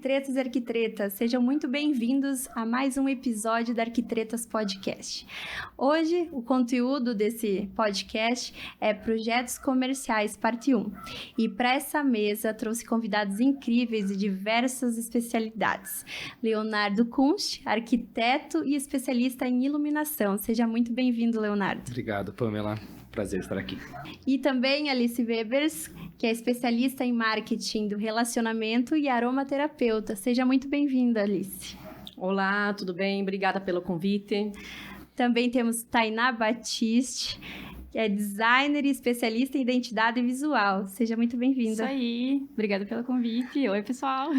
arquitretas e arquitretas, sejam muito bem-vindos a mais um episódio da Arquitretas Podcast. Hoje, o conteúdo desse podcast é Projetos Comerciais, parte 1. E para essa mesa, trouxe convidados incríveis de diversas especialidades. Leonardo Kunst, arquiteto e especialista em iluminação. Seja muito bem-vindo, Leonardo. Obrigado, Pamela. Prazer estar aqui. E também Alice Webers, que é especialista em marketing do relacionamento e aromaterapeuta. Seja muito bem-vinda, Alice. Olá, tudo bem? Obrigada pelo convite. Também temos Tainá Batiste, que é designer e especialista em identidade visual. Seja muito bem-vinda. Isso aí, obrigada pelo convite. Oi, pessoal.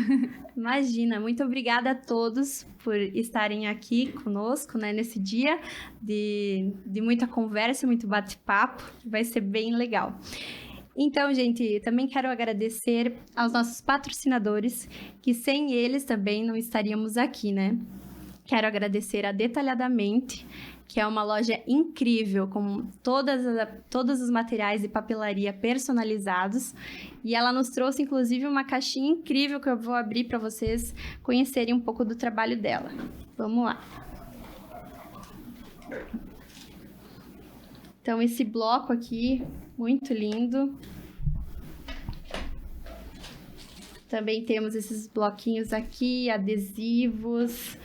Imagina, muito obrigada a todos por estarem aqui conosco, né, nesse dia de muita conversa, muito bate-papo, que vai ser bem legal. Então, gente, também quero agradecer aos nossos patrocinadores, que sem eles também não estaríamos aqui, né? Quero agradecer a Detalhadamente, que é uma loja incrível, com todos os materiais de papelaria personalizados. E ela nos trouxe, inclusive, uma caixinha incrível que eu vou abrir para vocês conhecerem um pouco do trabalho dela. Vamos lá. Então, esse bloco aqui, muito lindo. Também temos esses bloquinhos aqui, adesivos.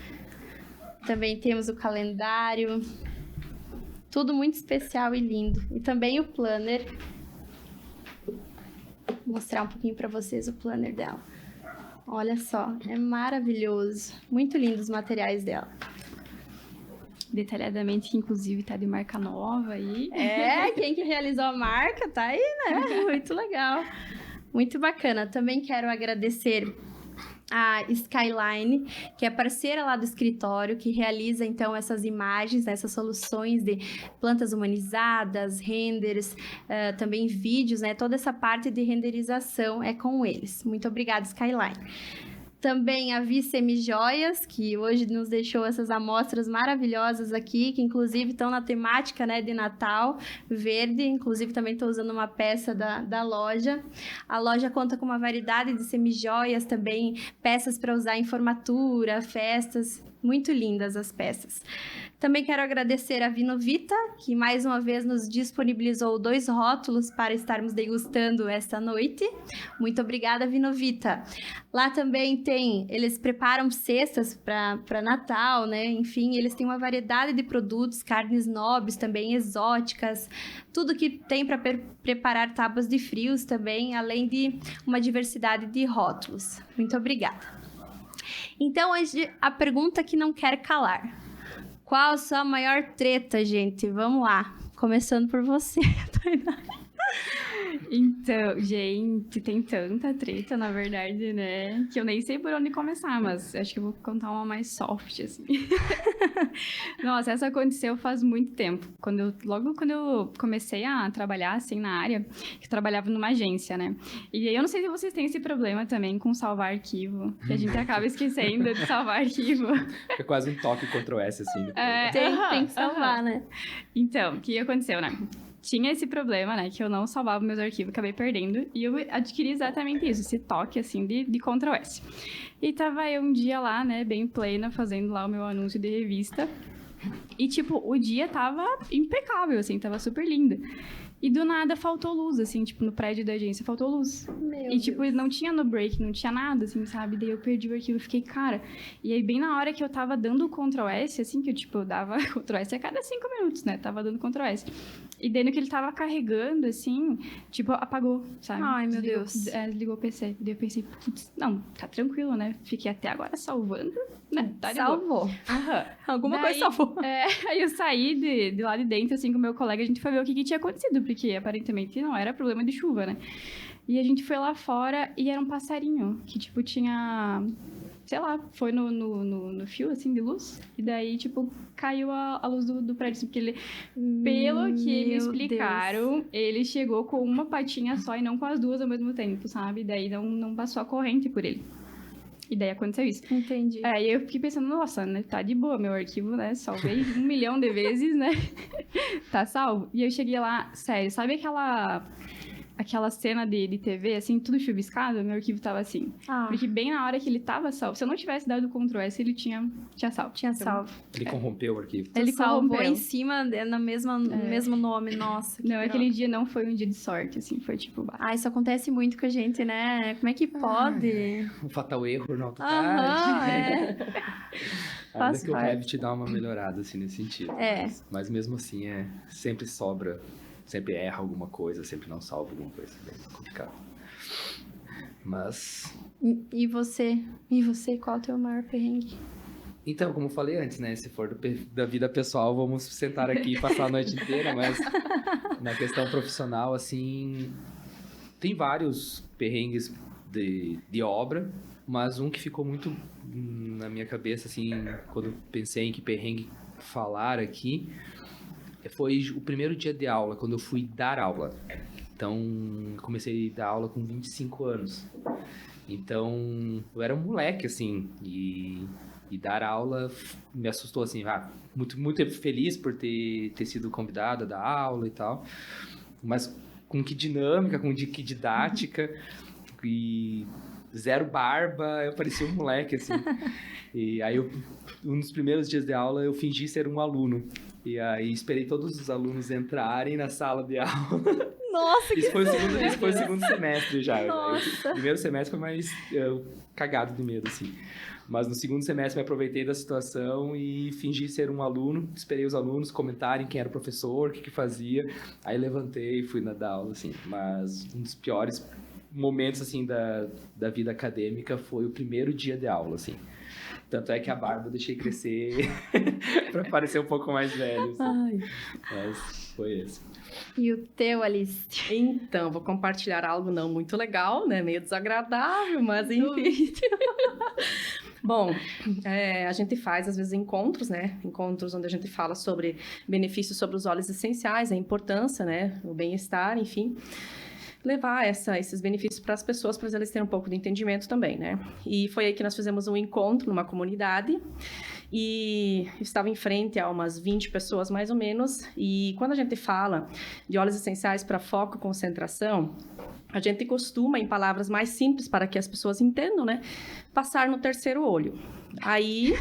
Também temos o calendário. Tudo muito especial e lindo. E também o planner. Vou mostrar um pouquinho para vocês o planner dela. Olha só, é maravilhoso. Muito lindo os materiais dela. Detalhadamente, que inclusive tá de marca nova aí. Quem que realizou a marca tá aí, né? Muito legal. Muito bacana. Também quero agradecer a Skyline, que é parceira lá do escritório, que realiza, então, essas imagens, essas soluções de plantas humanizadas, renders, também vídeos, né? Toda essa parte de renderização é com eles. Muito obrigada, Skyline. Também a Vicemi Joias, que hoje nos deixou essas amostras maravilhosas aqui, que inclusive estão na temática, né, de Natal, verde. Inclusive também estou usando uma peça da loja. A loja conta com uma variedade de semijoias também, peças para usar em formatura, festas. Muito lindas as peças. Também quero agradecer a Vinovita, que mais uma vez nos disponibilizou 2 rótulos para estarmos degustando esta noite. Muito obrigada, Vinovita. Lá também eles preparam cestas para Natal, né? Enfim, eles têm uma variedade de produtos, carnes nobres também, exóticas, tudo que tem para preparar tábuas de frios também, além de uma diversidade de rótulos. Muito obrigada. Então, hoje, a pergunta que não quer calar. Qual a sua maior treta, gente? Vamos lá. Começando por você, Tainá. Então, gente, tem tanta treta, na verdade, né? Que eu nem sei por onde começar, mas acho que eu vou contar uma mais soft, assim. Nossa, essa aconteceu faz muito tempo. Logo quando eu comecei a trabalhar, assim, na área, que eu trabalhava numa agência, né? E aí eu não sei se vocês têm esse problema também com salvar arquivo, que a gente acaba esquecendo de salvar arquivo. É quase um toque Ctrl+S, assim. Tem que salvar, né? Então, o que aconteceu, né? Tinha esse problema, né, que eu não salvava meus arquivos, acabei perdendo, e eu adquiri exatamente isso, esse toque, assim, de Ctrl+S. E tava eu um dia lá, né, bem plena, fazendo lá o meu anúncio de revista, e, tipo, o dia tava impecável, assim, tava super lindo. E do nada faltou luz, assim, tipo, no prédio da agência faltou luz. E, tipo, não tinha no break, não tinha nada, assim, sabe? Daí eu perdi o arquivo e fiquei, cara... E aí, bem na hora que eu tava dando o Ctrl+S, assim, que eu, tipo, eu dava Ctrl+S a cada 5 minutos, né? Tava dando Ctrl+S. E daí, no que ele tava carregando, assim, tipo, apagou, sabe? Ai, meu Deus. Desligou o PC. Daí eu pensei, putz, não, tá tranquilo, né? Fiquei até agora salvando, né? Tá Salvou. Aham. Alguma coisa salvou. Aí eu saí de lá de dentro, assim, com o meu colega, a gente foi ver o que tinha acontecido, porque aparentemente não era problema de chuva, né? E a gente foi lá fora e era um passarinho que, tipo, tinha... Sei lá, foi no fio, assim, de luz. E daí, tipo, caiu a luz do prédio, assim, porque ele... Pelo que me explicaram, Deus. Ele chegou com uma patinha só e não com as duas ao mesmo tempo, sabe? Daí não passou a corrente por ele. E daí aconteceu isso. Entendi. Aí eu fiquei pensando, nossa, né? Tá de boa meu arquivo, né? Salvei 1 milhão de vezes, né? Tá salvo. E eu cheguei lá, sério, sabe aquela aquela cena de TV, assim, tudo chuviscado, meu arquivo tava assim. Ah, Porque bem na hora que ele tava salvo, se eu não tivesse dado Ctrl S, ele tinha salvo. tinha Então, salvo. Ele corrompeu o arquivo. Ele salvou corrompeu. em cima, no mesmo nome, nossa. que Não, droga. aquele dia não foi um dia de sorte, assim, foi tipo... bah. Ah, isso acontece muito com a gente, né? Como é que pode? Um fatal erro no AutoCAD. Aham, é. Ainda faz que o parte. Revit dá uma melhorada, assim, nesse sentido. É. Mas mesmo assim, sempre sobra, sempre erra alguma coisa, sempre não salva alguma coisa. É bem complicado. Mas... E você? E você, qual é o teu maior perrengue? Então, como eu falei antes, né? Se for da vida pessoal, vamos sentar aqui e passar a noite inteira, mas na questão profissional, assim, tem vários perrengues de obra, mas um que ficou muito na minha cabeça, assim, quando eu pensei em que perrengue falar aqui, foi o primeiro dia de aula, quando eu fui dar aula. Então, comecei a dar aula com 25 anos. Então, eu era um moleque, assim, e dar aula me assustou, assim, muito, muito feliz por ter sido convidado a dar aula e tal, mas com que dinâmica, com que didática, e zero barba, eu parecia um moleque, assim. E aí, um dos primeiros dias de aula, eu fingi ser um aluno. E aí, esperei todos os alunos entrarem na sala de aula. Nossa, Isso foi o segundo semestre já. Nossa. O primeiro semestre foi mais cagado de medo, assim. Mas no segundo semestre me aproveitei da situação e fingi ser um aluno. Esperei os alunos comentarem quem era o professor, o que fazia. Aí levantei e fui dar aula, assim. Mas um dos piores momentos, assim, da vida acadêmica foi o primeiro dia de aula, assim. Tanto é que a barba eu deixei crescer para parecer um pouco mais velho, assim. Ai. Mas foi esse. E o teu, Alice? Então, vou compartilhar algo não muito legal, né? Meio desagradável, mas enfim. Bom, a gente faz, às vezes, encontros, né? Encontros onde a gente fala sobre benefícios sobre os óleos essenciais, a importância, né? O bem-estar, enfim. Levar esses benefícios para as pessoas, para eles terem um pouco de entendimento também, né? E foi aí que nós fizemos um encontro numa comunidade e eu estava em frente a umas 20 pessoas, mais ou menos, e quando a gente fala de óleos essenciais para foco e concentração, a gente costuma, em palavras mais simples para que as pessoas entendam, né? Passar no terceiro olho. Aí...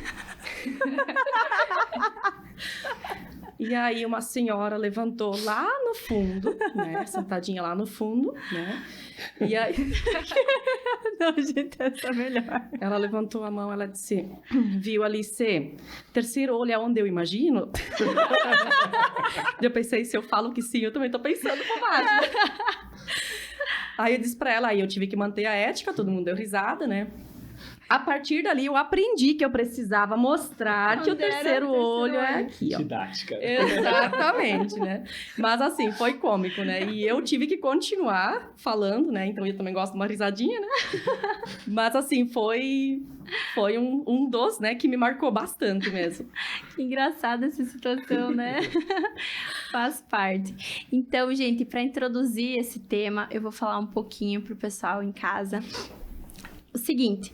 E aí uma senhora levantou lá no fundo, né? Sentadinha lá no fundo, né? E aí... Não, gente, essa é melhor. Ela levantou a mão, ela disse... Viu, Alice? Terceiro olho é onde eu imagino? Eu pensei, se eu falo que sim, eu também tô pensando bobagem. Aí eu disse pra ela, aí eu tive que manter a ética, todo mundo deu risada, né? A partir dali, eu aprendi que eu precisava mostrar que o terceiro olho é aqui, ó. Didática. Exatamente, né? Mas assim, foi cômico, né? E eu tive que continuar falando, né? Então eu também gosto de uma risadinha, né? Mas assim, foi um dos, né, que me marcou bastante mesmo. Que engraçada essa situação, né? Faz parte. Então, gente, para introduzir esse tema, eu vou falar um pouquinho pro pessoal em casa. O seguinte,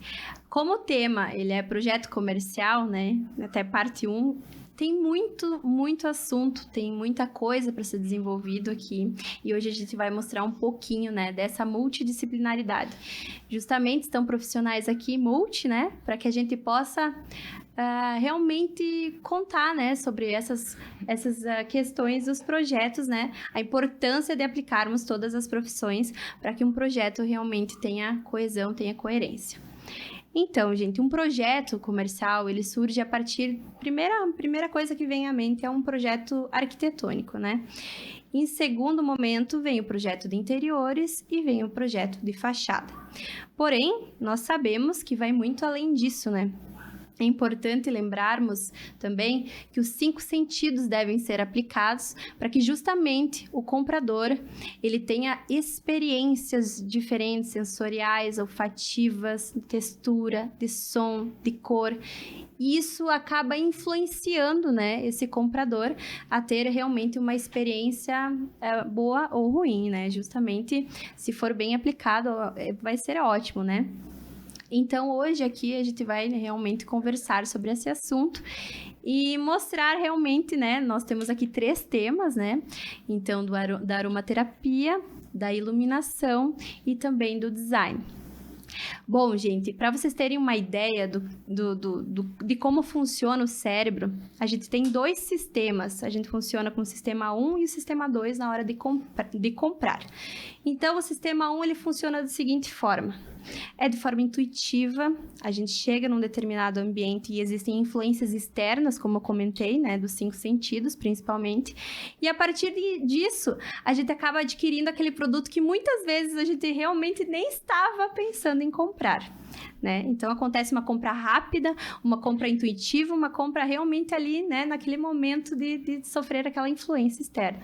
como o tema, ele é projeto comercial, né? Até parte 1, tem muito assunto, tem muita coisa para ser desenvolvido aqui. E hoje a gente vai mostrar um pouquinho, né, dessa multidisciplinaridade. Justamente estão profissionais aqui, né? Para que a gente possa realmente contar, né, sobre essas questões dos projetos, né? A importância de aplicarmos todas as profissões para que um projeto realmente tenha coesão, tenha coerência. Então, gente, um projeto comercial, ele surge a partir... Primeira coisa que vem à mente é um projeto arquitetônico, né? Em segundo momento, vem o projeto de interiores e vem o projeto de fachada. Porém, nós sabemos que vai muito além disso, né? É importante lembrarmos também que os 5 sentidos devem ser aplicados para que justamente o comprador ele tenha experiências diferentes, sensoriais, olfativas, de textura, de som, de cor. E isso acaba influenciando, né, esse comprador a ter realmente uma experiência boa ou ruim, né? Justamente, se for bem aplicado, vai ser ótimo, né? Então, hoje aqui a gente vai realmente conversar sobre esse assunto e mostrar realmente, né? Nós temos aqui 3 temas, né? Então, da aromaterapia, da iluminação e também do design. Bom, gente, para vocês terem uma ideia de como funciona o cérebro, a gente tem 2 sistemas. A gente funciona com o sistema 1 e o sistema 2 na hora de comprar. Então, o sistema 1, ele funciona da seguinte forma. É de forma intuitiva, a gente chega num determinado ambiente e existem influências externas, como eu comentei, né, dos 5 sentidos, principalmente. E a partir disso, a gente acaba adquirindo aquele produto que muitas vezes a gente realmente nem estava pensando em comprar, né? Então, acontece uma compra rápida, uma compra intuitiva, uma compra realmente ali, né, naquele momento de sofrer aquela influência externa.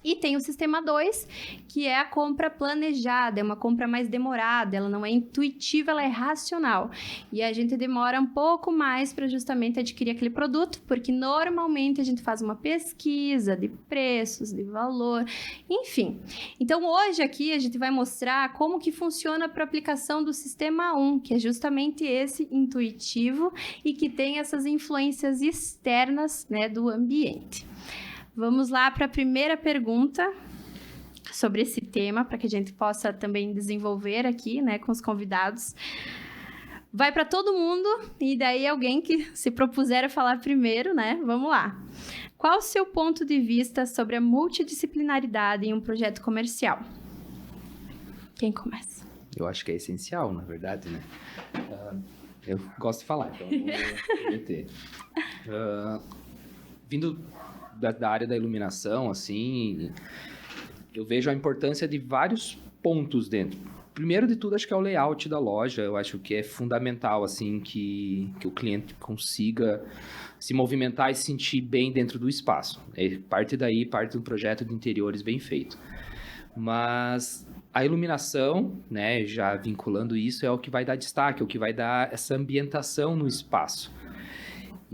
E tem o sistema 2, que é a compra planejada, é uma compra mais demorada, ela não é intuitiva, ela é racional. E a gente demora um pouco mais para justamente adquirir aquele produto, porque normalmente a gente faz uma pesquisa de preços, de valor, enfim. Então, hoje aqui a gente vai mostrar como que funciona para a aplicação do sistema 1, que é justamente esse intuitivo e que tem essas influências externas, né, do ambiente. Vamos lá para a primeira pergunta sobre esse tema, para que a gente possa também desenvolver aqui, né, com os convidados. Vai para todo mundo, e daí alguém que se propuser a falar primeiro, né? Vamos lá. Qual o seu ponto de vista sobre a multidisciplinaridade em um projeto comercial? Quem começa? Eu acho que é essencial, na verdade, né? Eu gosto de falar, então eu vou meter. Vindo da área da iluminação, assim, eu vejo a importância de vários pontos dentro. Primeiro de tudo, acho que é o layout da loja. Eu acho que é fundamental, assim, que o cliente consiga se movimentar e se sentir bem dentro do espaço. Parte daí, parte do projeto de interiores bem feito. Mas a iluminação, né, já vinculando isso, é o que vai dar destaque, é o que vai dar essa ambientação no espaço.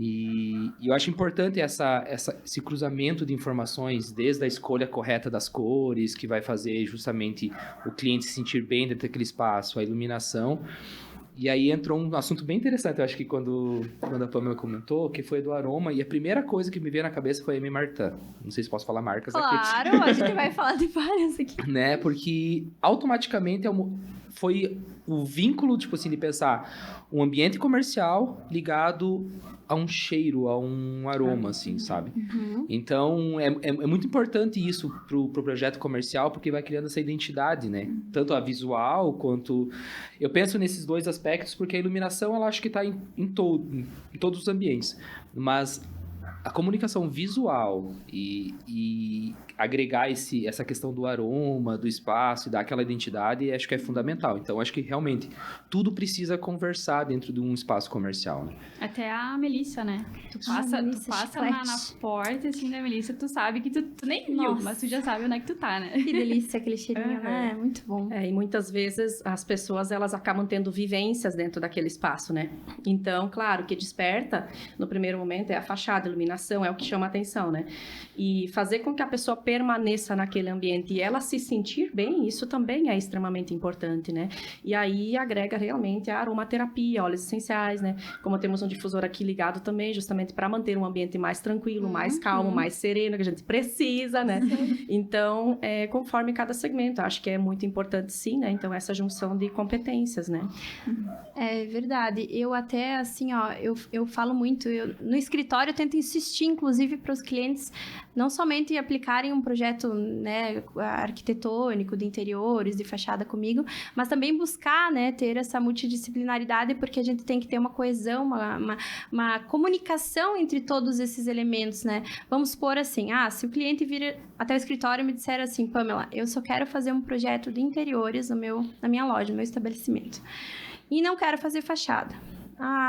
E eu acho importante esse cruzamento de informações, desde a escolha correta das cores, que vai fazer justamente o cliente se sentir bem dentro daquele espaço, a iluminação. E aí entrou um assunto bem interessante, eu acho que quando a Pamela comentou, que foi do aroma, e a primeira coisa que me veio na cabeça foi a Aimee Martin. Não sei se posso falar marcas aqui. Claro, a gente vai falar de várias aqui. Né, porque automaticamente foi o vínculo, tipo assim, de pensar um ambiente comercial ligado a um cheiro, a um aroma, assim, sabe? Uhum. Então, é muito importante isso pro projeto comercial, porque vai criando essa identidade, né? Tanto a visual, quanto... Eu penso nesses 2 aspectos, porque a iluminação, ela acho que está em todos os ambientes. Mas a comunicação visual e agregar essa questão do aroma, do espaço, e dar aquela identidade, acho que é fundamental. Então, acho que realmente tudo precisa conversar dentro de um espaço comercial, né? Até a Melissa, né? Tu passa na porta, assim, da Melissa, tu sabe que tu nem viu, Nossa. mas tu já sabe onde é que tu tá, né? Que delícia aquele cheirinho, né? Muito bom. E muitas vezes as pessoas, elas acabam tendo vivências dentro daquele espaço, né? Então, claro, o que desperta no primeiro momento é a fachada, a iluminação, é o que chama a atenção, né? E fazer com que a pessoa permaneça naquele ambiente e ela se sentir bem, isso também é extremamente importante, né? E aí agrega realmente a aromaterapia, óleos essenciais, né? Como temos um difusor aqui ligado também, justamente para manter um ambiente mais tranquilo, mais calmo, mais sereno, que a gente precisa, né? Então, conforme cada segmento, acho que é muito importante sim, né? Então, essa junção de competências, né? É verdade. Eu até, assim, ó, eu falo muito, no escritório eu tento insistir, inclusive, para os clientes não somente aplicarem um projeto, né, arquitetônico, de interiores, de fachada comigo, mas também buscar, né, ter essa multidisciplinaridade, porque a gente tem que ter uma coesão, uma comunicação entre todos esses elementos, né? Vamos supor assim, se o cliente vir até o escritório e me disser assim, Pamela, eu só quero fazer um projeto de interiores na minha loja, no meu estabelecimento, e não quero fazer fachada.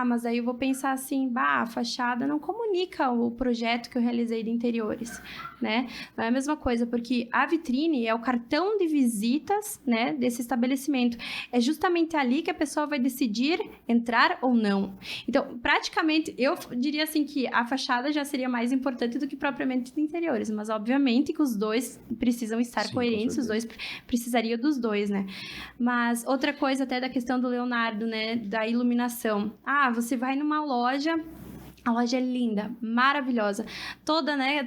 Mas aí eu vou pensar assim, a fachada não comunica o projeto que eu realizei de interiores, né? Não é a mesma coisa, porque a vitrine é o cartão de visitas, né, desse estabelecimento. É justamente ali que a pessoa vai decidir entrar ou não. Então, praticamente, eu diria assim que a fachada já seria mais importante do que propriamente de interiores, mas obviamente que os dois precisam estar coerentes, os dois precisariam dos dois, né? Mas outra coisa até da questão do Leonardo, né, da iluminação. Você vai numa loja A loja é linda, maravilhosa, toda, né,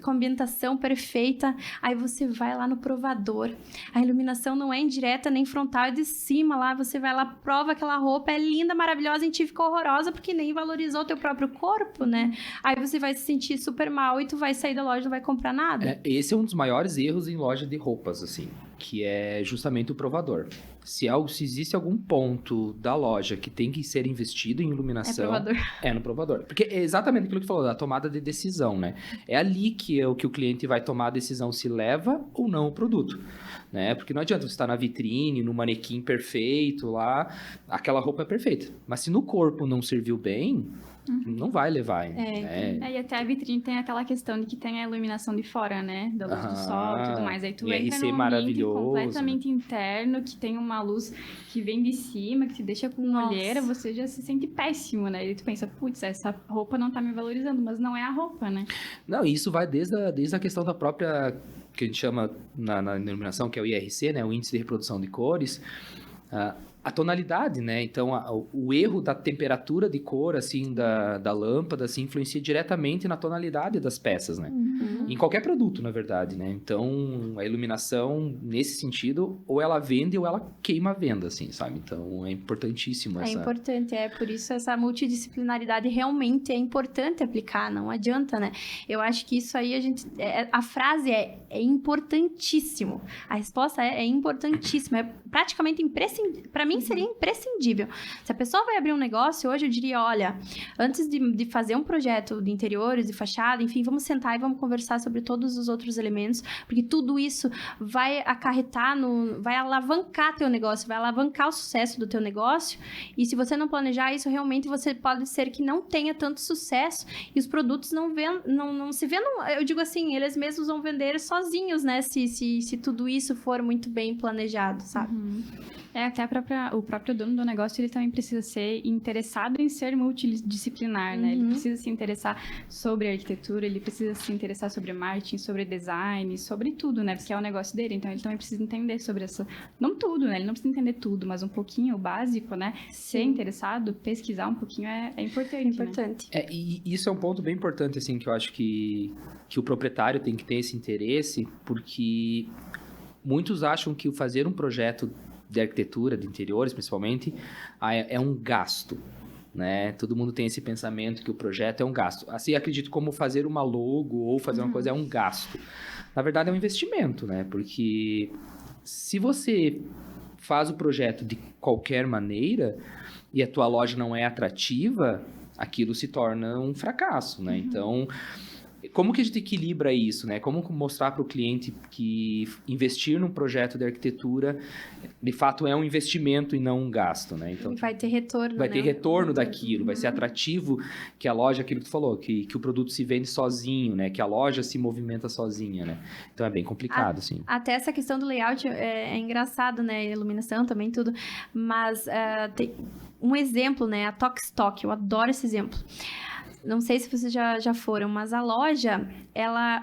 com ambientação perfeita. Aí você vai lá no provador, a iluminação não é indireta nem frontal, é de cima lá, você vai lá, prova aquela roupa, é linda, maravilhosa, e te ficou horrorosa porque nem valorizou o teu próprio corpo, né? Aí você vai se sentir super mal e tu vai sair da loja e não vai comprar nada. Esse é um dos maiores erros em loja de roupas, assim, que é justamente o provador. Se existe algum ponto da loja que tem que ser investido em iluminação, provador. É no provador. Porque é exatamente aquilo que tu falou, da tomada de decisão, né? É ali que o cliente vai tomar a decisão se leva ou não o produto, né? Porque não adianta você estar na vitrine, no manequim perfeito lá, aquela roupa é perfeita. Mas se no corpo não serviu bem, não vai levar, né? E até a vitrine tem aquela questão de que tem a iluminação de fora, né? Da luz do sol e tudo mais. Aí tu entra IRC num ambiente maravilhoso, completamente interno, que tem uma luz que vem de cima, que te deixa com olheira, você já se sente péssimo, né? E tu pensa, putz, essa roupa não tá me valorizando, mas não é a roupa, né? Não, isso vai desde a questão da própria, que a gente chama na iluminação, que é o IRC, né? O Índice de Reprodução de Cores, a tonalidade, né? Então, o erro da temperatura de cor, assim, da lâmpada, assim, influencia diretamente na tonalidade das peças, né? Em qualquer produto, na verdade, né? Então, a iluminação, nesse sentido, ou ela vende ou ela queima a venda, assim, sabe? Então, é importantíssimo essa... É importante, por isso essa multidisciplinaridade realmente é importante aplicar, não adianta, né? Eu acho que isso aí a frase é importantíssimo. A resposta é importantíssima, é praticamente imprescindível. Para mim seria imprescindível. Se a pessoa vai abrir um negócio, hoje eu diria, olha, antes de fazer um projeto de interiores, de fachada, enfim, vamos sentar e vamos conversar sobre todos os outros elementos, porque tudo isso vai acarretar, vai alavancar teu negócio, vai alavancar o sucesso do teu negócio, e se você não planejar isso, realmente você pode ser que não tenha tanto sucesso, e os produtos não se vendam, eu digo assim, eles mesmos vão vender sozinhos, né, se tudo isso for muito bem planejado, sabe? Até o próprio dono do negócio, ele também precisa ser interessado em ser multidisciplinar, né? Ele precisa se interessar sobre arquitetura, ele precisa se interessar sobre marketing, sobre design, sobre tudo, né? Porque é o negócio dele, então ele também precisa entender sobre essa... Não tudo, né? Ele não precisa entender tudo, mas um pouquinho, o básico, né? Sim. Ser interessado, pesquisar um pouquinho é importante. Né? E isso é um ponto bem importante, assim, que eu acho que o proprietário tem que ter esse interesse, porque muitos acham que o fazer um projeto de arquitetura, de interiores, principalmente, é um gasto, né? Todo mundo tem esse pensamento que o projeto é um gasto. Assim, acredito como fazer uma logo ou fazer uma coisa é um gasto. Na verdade, é um investimento, né? Porque se você faz o projeto de qualquer maneira e a tua loja não é atrativa, aquilo se torna um fracasso, né? Então, como que a gente equilibra isso, né? Como mostrar para o cliente que investir num projeto de arquitetura, de fato, é um investimento e não um gasto, né? Então, vai ter retorno, vai ter retorno daquilo, vai ser atrativo que a loja, aquilo que tu falou, que o produto se vende sozinho, né? Que a loja se movimenta sozinha, né? Então, é bem complicado, assim. Até essa questão do layout é engraçado, né? Iluminação também, tudo. Mas tem um exemplo, né? A Tokstok, eu adoro esse exemplo. Não sei se vocês já foram, mas a loja,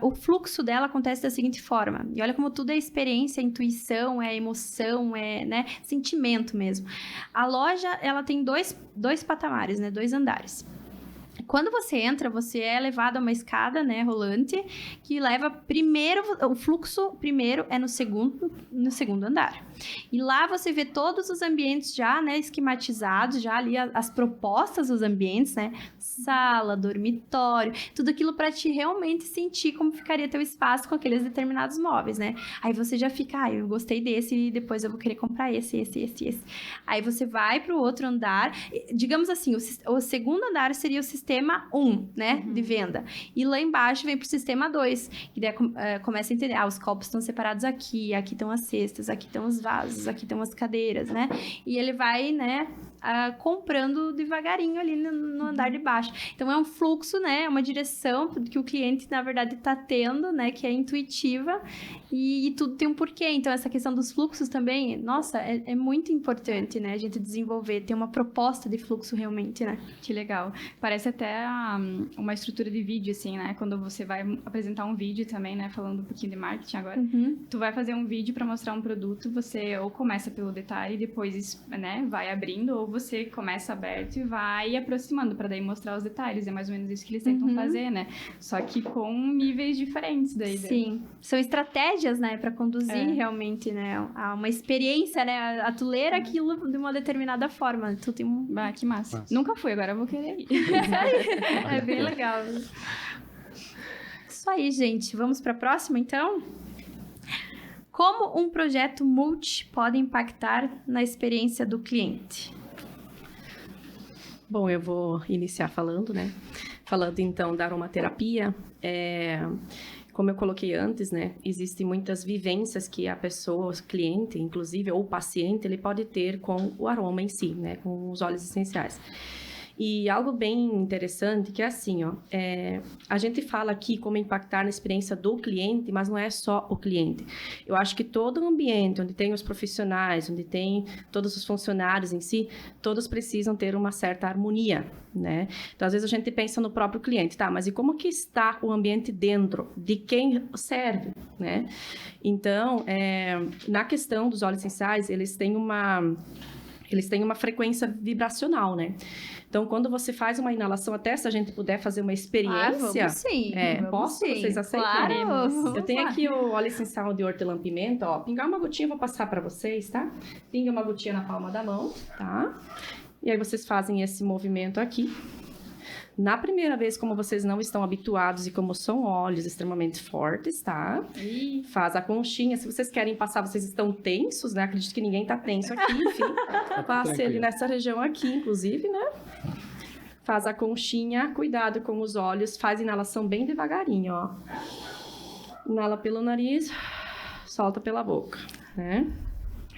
o fluxo dela acontece da seguinte forma. E olha como tudo é experiência, é intuição, é emoção, né, sentimento mesmo. A loja, ela tem dois patamares, né, 2 andares. Quando você entra, você é levado a uma escada, né, rolante, que leva o fluxo primeiro é no segundo andar. E lá você vê todos os ambientes já, né, esquematizados, já ali as propostas dos ambientes, né, sala, dormitório, tudo aquilo para te realmente sentir como ficaria teu espaço com aqueles determinados móveis, né? Aí você já fica, eu gostei desse e depois eu vou querer comprar esse. Aí você vai para o outro andar, digamos assim, o segundo andar seria o sistema 1, né, de venda. E lá embaixo vem pro sistema 2, que daí começa a entender, os copos estão separados aqui estão as cestas, aqui estão os vasos, aqui estão as cadeiras, né? E ele vai, né, comprando devagarinho ali no andar de baixo. Então, é um fluxo, né, é uma direção que o cliente, na verdade, está tendo, né, que é intuitiva e tudo tem um porquê. Então, essa questão dos fluxos também, nossa, é muito importante, né, a gente desenvolver, ter uma proposta de fluxo realmente, né? Que legal. Parece até uma estrutura de vídeo, assim, né, quando você vai apresentar um vídeo também, né, falando um pouquinho de marketing agora, tu vai fazer um vídeo para mostrar um produto, você ou começa pelo detalhe, depois, né, vai abrindo ou você começa aberto e vai aproximando para daí mostrar os detalhes. É mais ou menos isso que eles tentam fazer, né? Só que com níveis diferentes daí. Sim, são estratégias, né, para conduzir realmente, né, a uma experiência, né, a tu ler aquilo de uma determinada forma. Tu tem um... Ah, que massa. Nunca fui, agora eu vou querer ir. Isso aí, é bem legal. Isso aí, gente. Vamos para a próxima, então? Como um projeto multi pode impactar na experiência do cliente? Bom, eu vou iniciar falando, né? Falando, então, da aromaterapia. Como eu coloquei antes, né? Existem muitas vivências que a pessoa, o cliente, inclusive, ou o paciente, ele pode ter com o aroma em si, né? Com os óleos essenciais. E algo bem interessante que é assim, ó, a gente fala aqui como impactar na experiência do cliente, mas não é só o cliente. Eu acho que todo o ambiente onde tem os profissionais, onde tem todos os funcionários em si, todos precisam ter uma certa harmonia, né? Então, às vezes a gente pensa no próprio cliente, tá? Mas e como que está o ambiente dentro? De quem serve, né? Então, na questão dos óleos essenciais, eles têm uma frequência vibracional, né? Então, quando você faz uma inalação, até se a gente puder fazer uma experiência... Vamos sim. Posso? Sim. Vocês aceitam? Claro. Eu tenho aqui o óleo essencial de hortelã-pimenta, ó. Pingar uma gotinha, eu vou passar para vocês, tá? Pinga uma gotinha na palma da mão, tá? E aí vocês fazem esse movimento aqui. Na primeira vez, como vocês não estão habituados e como são óleos extremamente fortes, tá? Faz a conchinha. Se vocês querem passar, vocês estão tensos, né? Acredito que ninguém tá tenso aqui, enfim. Passe ele nessa região aqui, inclusive, né? Faz a conchinha, cuidado com os olhos, faz inalação bem devagarinho, ó. Inala pelo nariz, solta pela boca, né?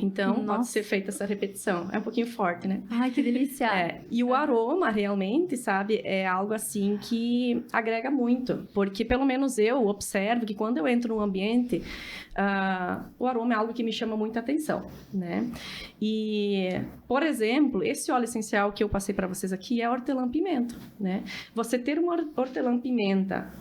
Então, pode ser feita essa repetição. É um pouquinho forte, né? Ai, que delícia. E o aroma, realmente, sabe, é algo assim que agrega muito. Porque, pelo menos eu observo que quando eu entro num ambiente, o aroma é algo que me chama muita atenção, né? E, por exemplo, esse óleo essencial que eu passei para vocês aqui é hortelã-pimenta, né? Você ter uma hortelã-pimenta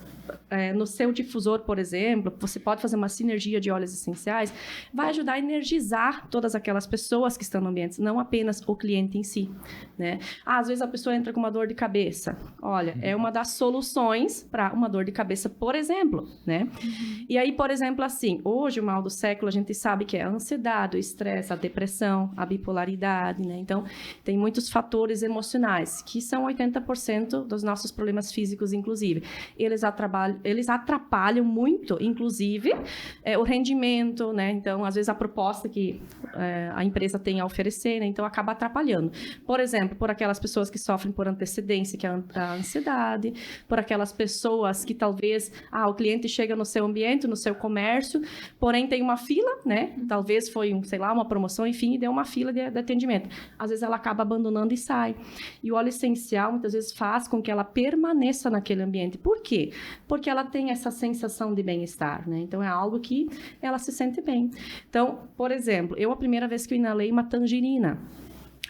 no seu difusor, por exemplo, você pode fazer uma sinergia de óleos essenciais, vai ajudar a energizar todas aquelas pessoas que estão no ambiente, não apenas o cliente em si, né? Às vezes a pessoa entra com uma dor de cabeça. Olha, é uma das soluções para uma dor de cabeça, por exemplo, né? E aí, por exemplo, assim, hoje o mal do século a gente sabe que é a ansiedade, o estresse, a depressão, a bipolaridade, né? Então, tem muitos fatores emocionais, que são 80% dos nossos problemas físicos, inclusive. Eles atrapalham muito, inclusive, o rendimento, né? Então, às vezes, a proposta que a empresa tem a oferecer, né? Então, acaba atrapalhando. Por exemplo, por aquelas pessoas que sofrem por antecedência, que é a ansiedade, por aquelas pessoas que talvez, o cliente chega no seu ambiente, no seu comércio, porém tem uma fila, né? Talvez foi, uma promoção, enfim, e deu uma fila de atendimento. Às vezes, ela acaba abandonando e sai. E o óleo essencial, muitas vezes, faz com que ela permaneça naquele ambiente. Por quê? Porque ela tem essa sensação de bem-estar, né? Então, é algo que ela se sente bem. Então, por exemplo, a primeira vez que eu inalei uma tangerina,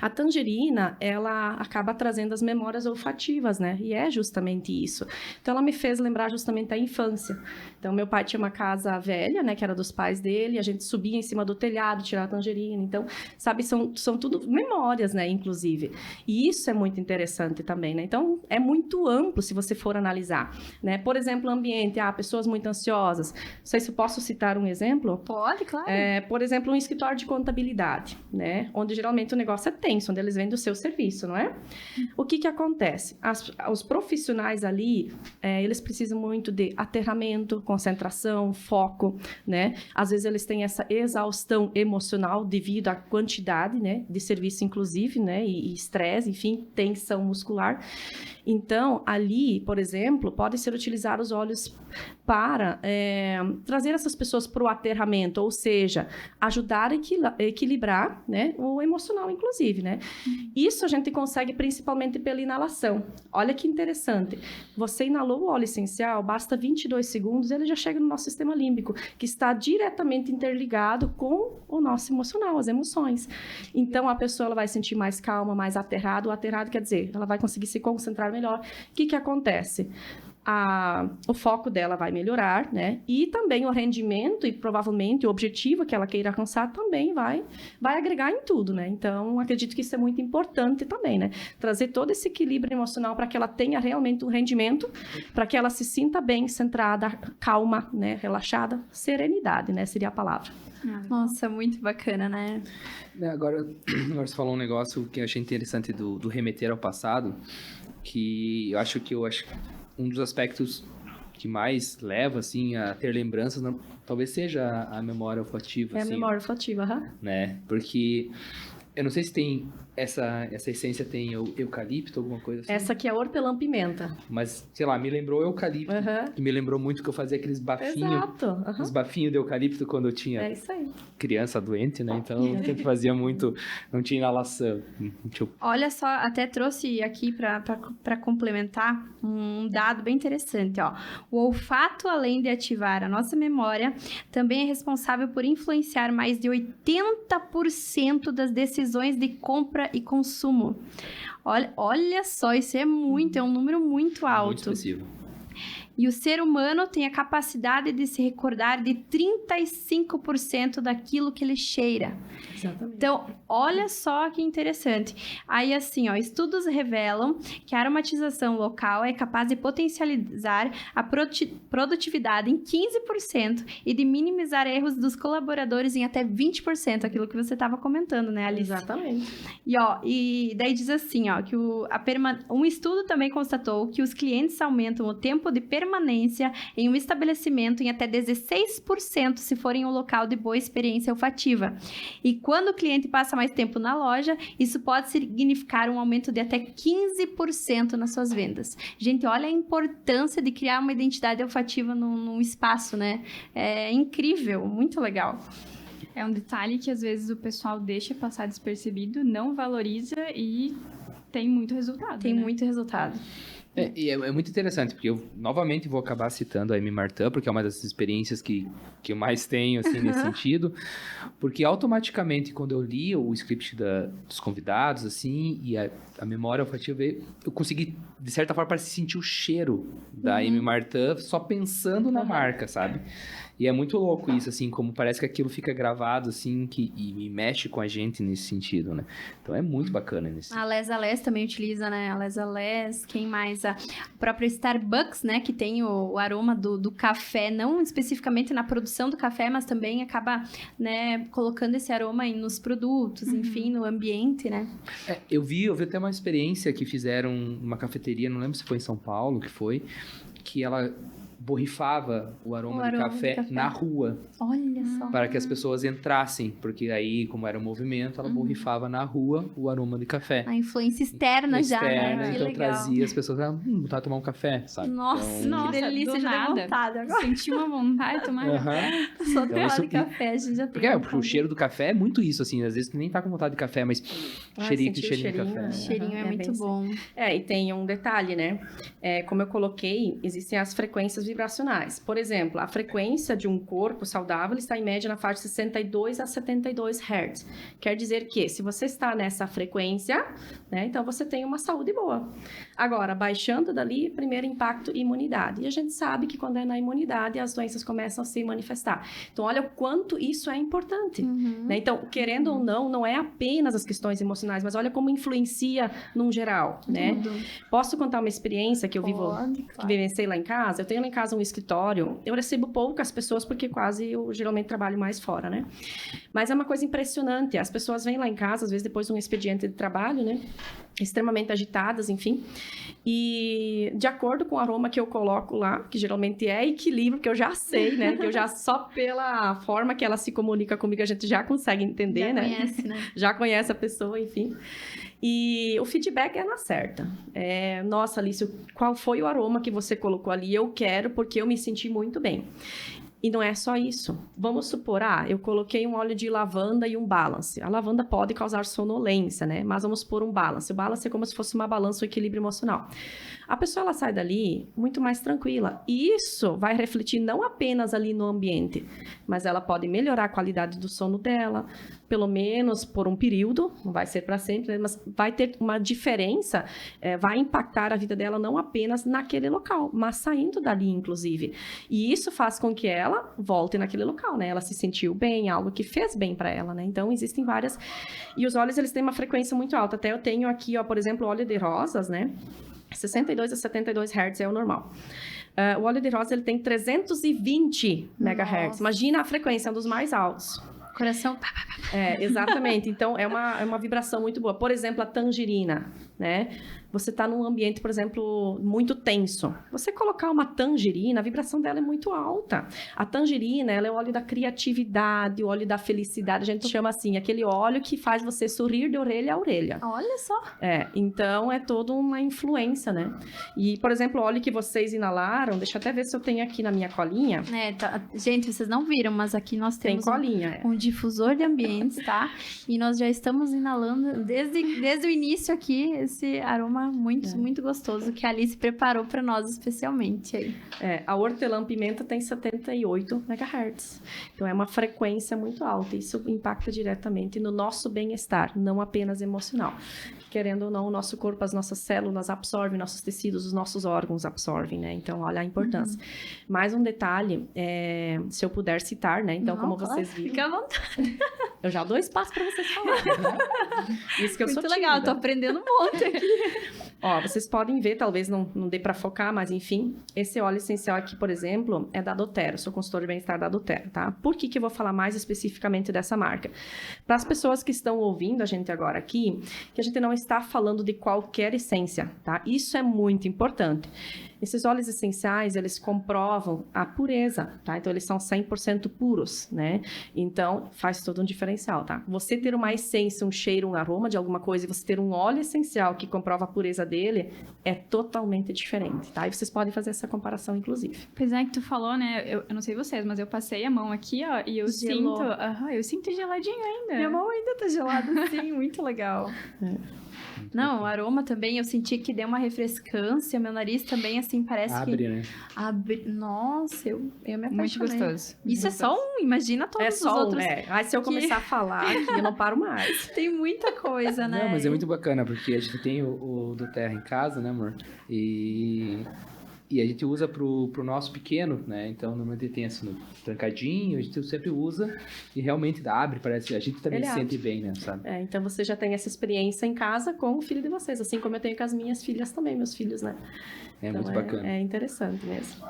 a tangerina, ela acaba trazendo as memórias olfativas, né? E é justamente isso. Então, ela me fez lembrar justamente a infância. Então, meu pai tinha uma casa velha, né? Que era dos pais dele. A gente subia em cima do telhado, tirava a tangerina. Então, sabe, são tudo memórias, né? Inclusive. E isso é muito interessante também, né? Então, é muito amplo se você for analisar, né? Por exemplo, o ambiente. Pessoas muito ansiosas. Não sei se eu posso citar um exemplo. Pode, claro. Por exemplo, um escritório de contabilidade, né? Onde geralmente o negócio é tenso, onde eles vendem o seu serviço, não é? O que acontece? Os profissionais ali, eles precisam muito de aterramento, concentração, foco, né? Às vezes eles têm essa exaustão emocional devido à quantidade, né? De serviço, inclusive, né? E estresse, enfim, tensão muscular. Então, ali, por exemplo, podem ser utilizados os óleos para trazer essas pessoas para o aterramento, ou seja, ajudar a equilibrar, né, o emocional, inclusive, né? Isso a gente consegue principalmente pela inalação. Olha que interessante. Você inalou o óleo essencial, basta 22 segundos, ele já chega no nosso sistema límbico, que está diretamente interligado com o nosso emocional, as emoções. Então, a pessoa ela vai sentir mais calma, mais aterrada. O aterrado quer dizer, ela vai conseguir se concentrar melhor. O que acontece? o foco dela vai melhorar, né? E também o rendimento e provavelmente o objetivo que ela queira alcançar também vai agregar em tudo, né? Então, acredito que isso é muito importante também, né? Trazer todo esse equilíbrio emocional para que ela tenha realmente um rendimento, para que ela se sinta bem, centrada, calma, né? Relaxada, serenidade, né? Seria a palavra. Nossa, muito bacana, né? Agora você falou um negócio que eu achei interessante do remeter ao passado, que eu acho um dos aspectos que mais leva, assim, a ter lembranças, talvez seja a memória olfativa. É a assim, memória olfativa, né? Porque eu não sei se tem essa essência tem eucalipto, alguma coisa assim. Essa aqui é hortelã-pimenta. Mas, sei lá, me lembrou eucalipto. E me lembrou muito que eu fazia aqueles bafinhos. Exato. Os bafinhos de eucalipto quando eu tinha É isso aí. criança doente, né? Então eu sempre fazia muito. Não tinha inalação. Olha só, até trouxe aqui para complementar um dado bem interessante, ó. O olfato, além de ativar a nossa memória, também é responsável por influenciar mais de 80% das decisões de compra e consumo. Olha só, isso é um número muito alto. Muito expressivo. E o ser humano tem a capacidade de se recordar de 35% daquilo que ele cheira. Exatamente. Então, olha só que interessante. Aí, assim, ó, estudos revelam que a aromatização local é capaz de potencializar a produtividade em 15% e de minimizar erros dos colaboradores em até 20%, aquilo que você estava comentando, né, Alice? Exatamente. E daí diz assim, ó, que um estudo também constatou que os clientes aumentam o tempo de permanência em um estabelecimento em até 16% se for em um local de boa experiência olfativa. E quando o cliente passa mais tempo na loja, isso pode significar um aumento de até 15% nas suas vendas. Gente, olha a importância de criar uma identidade olfativa num espaço, né? É incrível, muito legal. É um detalhe que às vezes o pessoal deixa passar despercebido, não valoriza e tem muito resultado. Tem né? muito resultado. E é muito interessante, porque eu novamente vou acabar citando a Amy Martin, porque é uma das experiências que eu mais tenho, assim, nesse sentido, porque automaticamente, quando eu li o script dos convidados, assim, e a memória olfativa, eu consegui, de certa forma, para sentir o cheiro da Amy Martin só pensando na marca, sabe? E é muito louco isso, assim, como parece que aquilo fica gravado, assim, e mexe com a gente nesse sentido, né? Então é muito bacana nesse A Les Ales também utiliza, né? A Les Ales, quem mais? A própria Starbucks, né? Que tem o aroma do café, não especificamente na produção do café, mas também acaba, né, colocando esse aroma nos produtos, enfim, no ambiente, né? Eu vi até uma experiência que fizeram numa cafeteria, não lembro se foi em São Paulo, que ela borrifava o aroma do café na rua. Olha só. Para que as pessoas entrassem, porque aí, como era um movimento, ela borrifava na rua o aroma de café. A influência externa já, né? Que Então legal. trazia as pessoas a botar tomar um café, sabe? Nossa, Então, que delícia, do já deu nada. vontade agora. Senti uma vontade de tomar. Só Então, falar isso- de café, a gente já tem Porque vontade. o cheiro do café é muito isso, assim, às vezes tu nem tá com vontade de café, mas cheirinho sentir o de cheirinho, café. né? O cheirinho é bem muito assim. bom. E tem um detalhe, né? Como eu coloquei, existem as frequências vibracionais. Por exemplo, a frequência de um corpo saudável está em média na faixa de 62 a 72 Hz. Quer dizer que, se você está nessa frequência, né, então você tem uma saúde boa. Agora, baixando dali, primeiro impacto, imunidade. E a gente sabe que quando é na imunidade, as doenças começam a se manifestar. Então, olha o quanto isso é importante. Né? Então, querendo ou não é apenas as questões emocionais, mas olha como influencia num geral, né? Posso contar uma experiência que eu que vivenciei lá em casa? Eu tenho lá em casa um escritório, eu recebo poucas pessoas porque eu geralmente trabalho mais fora, né? Mas é uma coisa impressionante, as pessoas vêm lá em casa, às vezes depois de um expediente de trabalho, né? Extremamente agitadas, enfim. E de acordo com o aroma que eu coloco lá, que geralmente é equilíbrio, que eu já sei, né? Que eu já só pela forma que ela se comunica comigo, a gente já consegue entender, Já né? conhece, né? Já conhece a pessoa, enfim. E o feedback é na certa. Nossa, Alice, qual foi o aroma que você colocou ali? Eu quero porque eu me senti muito bem. E não é só isso. Vamos supor, eu coloquei um óleo de lavanda e um balance. A lavanda pode causar sonolência, né? Mas vamos pôr um balance. O balance é como se fosse uma balança, um equilíbrio emocional. A pessoa, ela sai dali muito mais tranquila. E isso vai refletir não apenas ali no ambiente, mas ela pode melhorar a qualidade do sono dela, pelo menos por um período, não vai ser para sempre, né? Mas vai ter uma diferença, vai impactar a vida dela não apenas naquele local, mas saindo dali, inclusive. E isso faz com que ela volte naquele local, né? Ela se sentiu bem, algo que fez bem para ela, né? Então, existem várias... E os óleos, eles têm uma frequência muito alta. Até eu tenho aqui, ó, por exemplo, óleo de rosas, né? 62 a 72 Hz é o normal. O óleo de rosa, ele tem 320 MHz. Imagina a frequência, é um dos mais altos. Coração... Exatamente. Então, é uma vibração muito boa. Por exemplo, a tangerina, né? Você está num ambiente, por exemplo, muito tenso. Você colocar uma tangerina, a vibração dela é muito alta. A tangerina, ela é o óleo da criatividade, o óleo da felicidade. A gente chama assim, aquele óleo que faz você sorrir de orelha a orelha. Olha só. Então, é toda uma influência, né? E, por exemplo, o óleo que vocês inalaram, deixa eu até ver se eu tenho aqui na minha colinha. Gente, vocês não viram, mas aqui nós temos Tem colinha, um difusor de ambientes, tá? E nós já estamos inalando desde o início aqui esse aroma muito gostoso que a Alice preparou para nós especialmente aí. A hortelã-pimenta tem 78 MHz. Então, é uma frequência muito alta. Isso impacta diretamente no nosso bem-estar, não apenas emocional. Querendo ou não, o nosso corpo, as nossas células absorvem, nossos tecidos, os nossos órgãos absorvem, né? Então, olha a importância. Mais um detalhe, se eu puder citar, né? Então, como vocês viram... Fica à vontade. Eu já dou espaço para vocês falarem, né? Isso que eu sou muito legal, tímida. tô aprendendo um monte aqui. Ó, vocês podem ver, talvez não dê para focar, mas enfim, esse óleo essencial aqui, por exemplo, é da doTERRA. Sou consultora de bem-estar da doTERRA, tá? Por que eu vou falar mais especificamente dessa marca? Para as pessoas que estão ouvindo a gente agora aqui, que a gente não está falando de qualquer essência, tá? Isso é muito importante. Esses óleos essenciais, eles comprovam a pureza, tá? Então, eles são 100% puros, né? Então, faz todo um diferencial, tá? Você ter uma essência, um cheiro, um aroma de alguma coisa e você ter um óleo essencial que comprova a pureza dele, é totalmente diferente, tá? E vocês podem fazer essa comparação, inclusive. Pois é, que tu falou, né? Eu não sei vocês, mas eu passei a mão aqui, ó, e eu sinto geladinho ainda. Minha mão ainda tá gelada, sim, muito legal. Não, o aroma também, eu senti que deu uma refrescância, meu nariz também, assim, parece Abre, que... né? Nossa, eu me apaixonei. Muito gostoso. Isso é só um, imagina todos os outros. Aí se eu começar a falar aqui, eu não paro mais. Tem muita coisa, né? Não, mas é muito bacana, porque a gente tem o doTERRA em casa, né, amor? E a gente usa pro nosso pequeno, né? Então, normalmente tem assim, no trancadinho, a gente sempre usa e realmente abre, parece... A gente também se sente bem, né, sabe? Então, você já tem essa experiência em casa com o filho de vocês, assim como eu tenho com as minhas filhas também, meus filhos, né? Então, muito bacana. É interessante mesmo.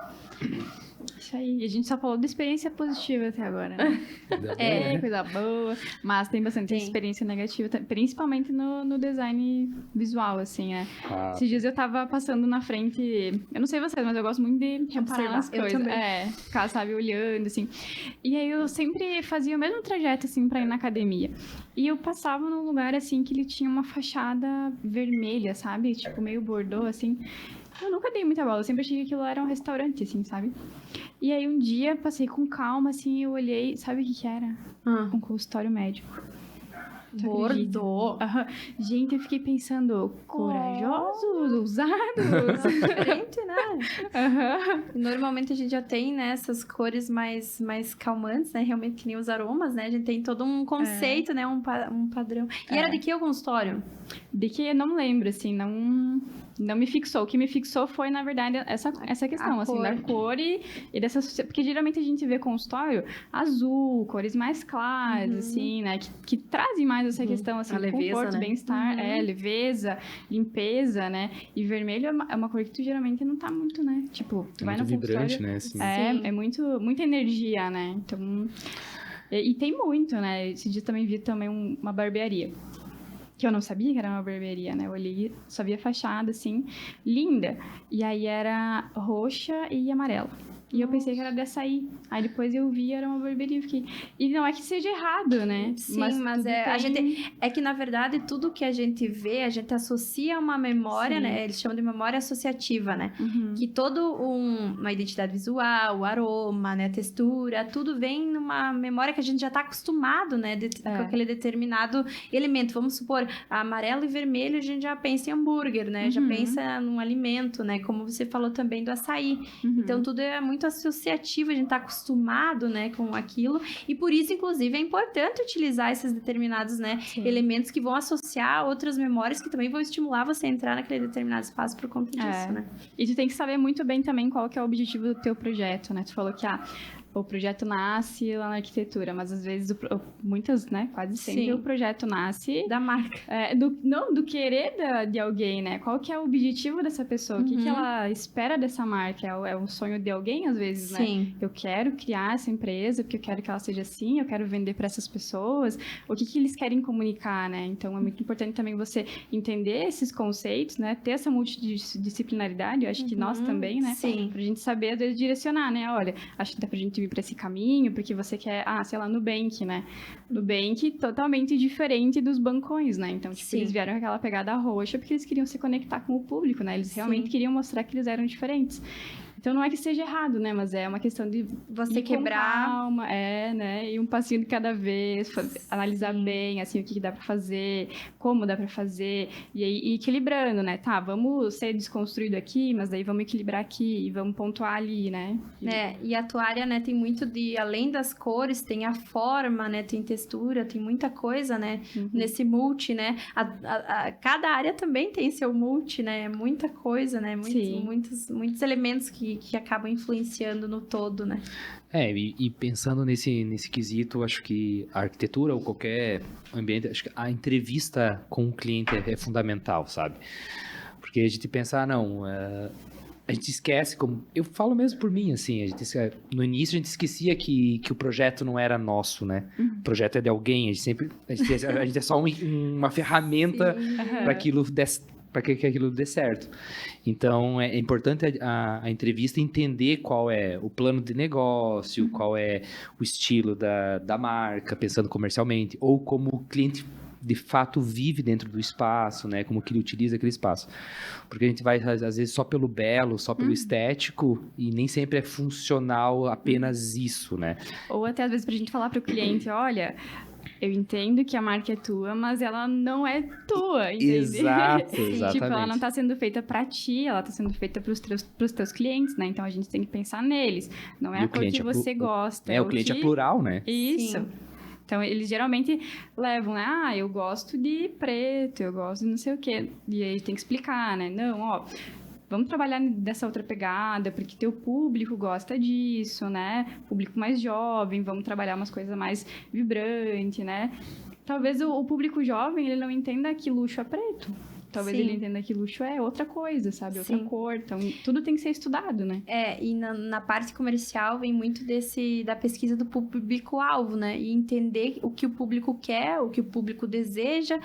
Isso aí. E a gente só falou de experiência positiva até agora, né? Coisa boa. Mas tem bastante experiência negativa, principalmente no design visual, assim, né? Esses dias eu tava passando na frente... Eu não sei vocês, mas eu gosto muito de reparar nas coisas. Eu também. Ficar, sabe, olhando, assim. E aí eu sempre fazia o mesmo trajeto, assim, pra ir na academia. E eu passava num lugar, assim, que ele tinha uma fachada vermelha, sabe? Tipo, meio bordô, assim... Eu nunca dei muita bola, eu sempre achei que aquilo era um restaurante, assim, sabe? E aí um dia, passei com calma, assim, eu olhei, sabe o que era? Um consultório médico. Bordô. Gente, eu fiquei pensando, corajosos, ousados. Diferente, né? Normalmente a gente já tem, né, essas cores mais calmantes, né? Realmente que nem os aromas, né? A gente tem todo um conceito, né? Um padrão. E era de que o consultório? De que eu não lembro, assim, não me fixou. O que me fixou foi, na verdade, essa questão, assim, da cor e dessas... Porque geralmente a gente vê consultório azul, cores mais claras, assim, né? Que trazem mais essa questão, assim, de conforto, né? Bem-estar, leveza, limpeza, né? E vermelho é uma cor que tu geralmente não tá muito, né? Tipo, tu vai no vibrante, consultório... né? Assim. É muita energia, né? Então... E tem muito, né? Esse dia também vi uma barbearia. Que eu não sabia que era uma barbearia, né? Eu olhei, só vi a fachada, assim, linda. E aí era roxa e amarela. E eu pensei que era de açaí. Aí depois eu vi, era uma barbearia. Eu fiquei... E não é que seja errado, né? Sim, mas a gente... É que, na verdade, tudo que a gente vê, a gente associa a uma memória, né? Eles chamam de memória associativa, né? Que todo uma identidade visual, o aroma, né? A textura, tudo vem numa memória que a gente já tá acostumado, né? Com aquele determinado elemento. Vamos supor, amarelo e vermelho, a gente já pensa em hambúrguer, né? Já pensa num alimento, né? Como você falou também do açaí. Então, tudo é muito muito associativo, a gente tá acostumado, né, com aquilo, e por isso, inclusive, é importante utilizar esses determinados, né, elementos que vão associar outras memórias que também vão estimular você a entrar naquele determinado espaço por conta disso, né? E tu tem que saber muito bem também qual que é o objetivo do teu projeto, né? Tu falou que, o projeto nasce lá na arquitetura, mas às vezes, muitas, né, quase sempre, Sim. o projeto nasce... Da marca. do querer de alguém, né? Qual que é o objetivo dessa pessoa? O que ela espera dessa marca? É um sonho de alguém, às vezes, né? Sim. Eu quero criar essa empresa porque eu quero que ela seja assim, eu quero vender para essas pessoas. O que eles querem comunicar, né? Então, é muito importante também você entender esses conceitos, né? Ter essa multidisciplinaridade, eu acho que nós também, né? Sim. Pra gente saber, às vezes, direcionar, né? Olha, acho que dá pra gente vir para esse caminho, porque você quer, sei lá, Nubank, né? Nubank totalmente diferente dos bancões, né? Então, tipo, eles vieram com aquela pegada roxa porque eles queriam se conectar com o público, né? Eles realmente queriam mostrar que eles eram diferentes. Então, não é que seja errado, né? Mas é uma questão de você ir quebrar. com calma, né? E um passinho de cada vez, analisar bem, assim, o que dá pra fazer, como dá pra fazer, e aí ir equilibrando, né? Tá, vamos ser desconstruído aqui, mas daí vamos equilibrar aqui, e vamos pontuar ali, né? E a tua área, né, tem muito de, além das cores, tem a forma, né, tem textura, tem muita coisa, né, nesse multi, né, cada área também tem seu multi, né, muita coisa, né, muitos elementos que acabam influenciando no todo, né. E pensando nesse quesito, acho que a arquitetura ou qualquer ambiente, acho que a entrevista com o cliente é fundamental, sabe? Porque a gente pensa, a gente esquece, como eu falo mesmo por mim, assim, no início a gente esquecia que o projeto não era nosso, né? O projeto é de alguém, a gente é só uma ferramenta para que aquilo dê certo. Então, é importante a entrevista entender qual é o plano de negócio, qual é o estilo da marca, pensando comercialmente, ou como o cliente de fato vive dentro do espaço, né? Como que ele utiliza aquele espaço. Porque a gente vai, às vezes, só pelo belo, só pelo estético, e nem sempre é funcional apenas isso, né? Ou até, às vezes, pra gente falar pro cliente, olha... Eu entendo que a marca é tua, mas ela não é tua, entende? Exatamente. Tipo, ela não tá sendo feita pra ti, ela tá sendo feita pros teus clientes, né? Então, a gente tem que pensar neles. Não é a cor que você gosta. O cliente é plural, né? Isso. Sim. Então, eles geralmente levam, né? Eu gosto de preto, eu gosto de não sei o quê. E aí, tem que explicar, né? Não, vamos trabalhar dessa outra pegada, porque teu público gosta disso, né? Público mais jovem, vamos trabalhar umas coisas mais vibrantes, né? Talvez o público jovem, ele não entenda que luxo é preto. Talvez ele entenda que luxo é outra coisa, sabe? Outra cor. Então, tudo tem que ser estudado, né? E na parte comercial vem muito da pesquisa do público-alvo, né? E entender o que o público quer, o que o público deseja.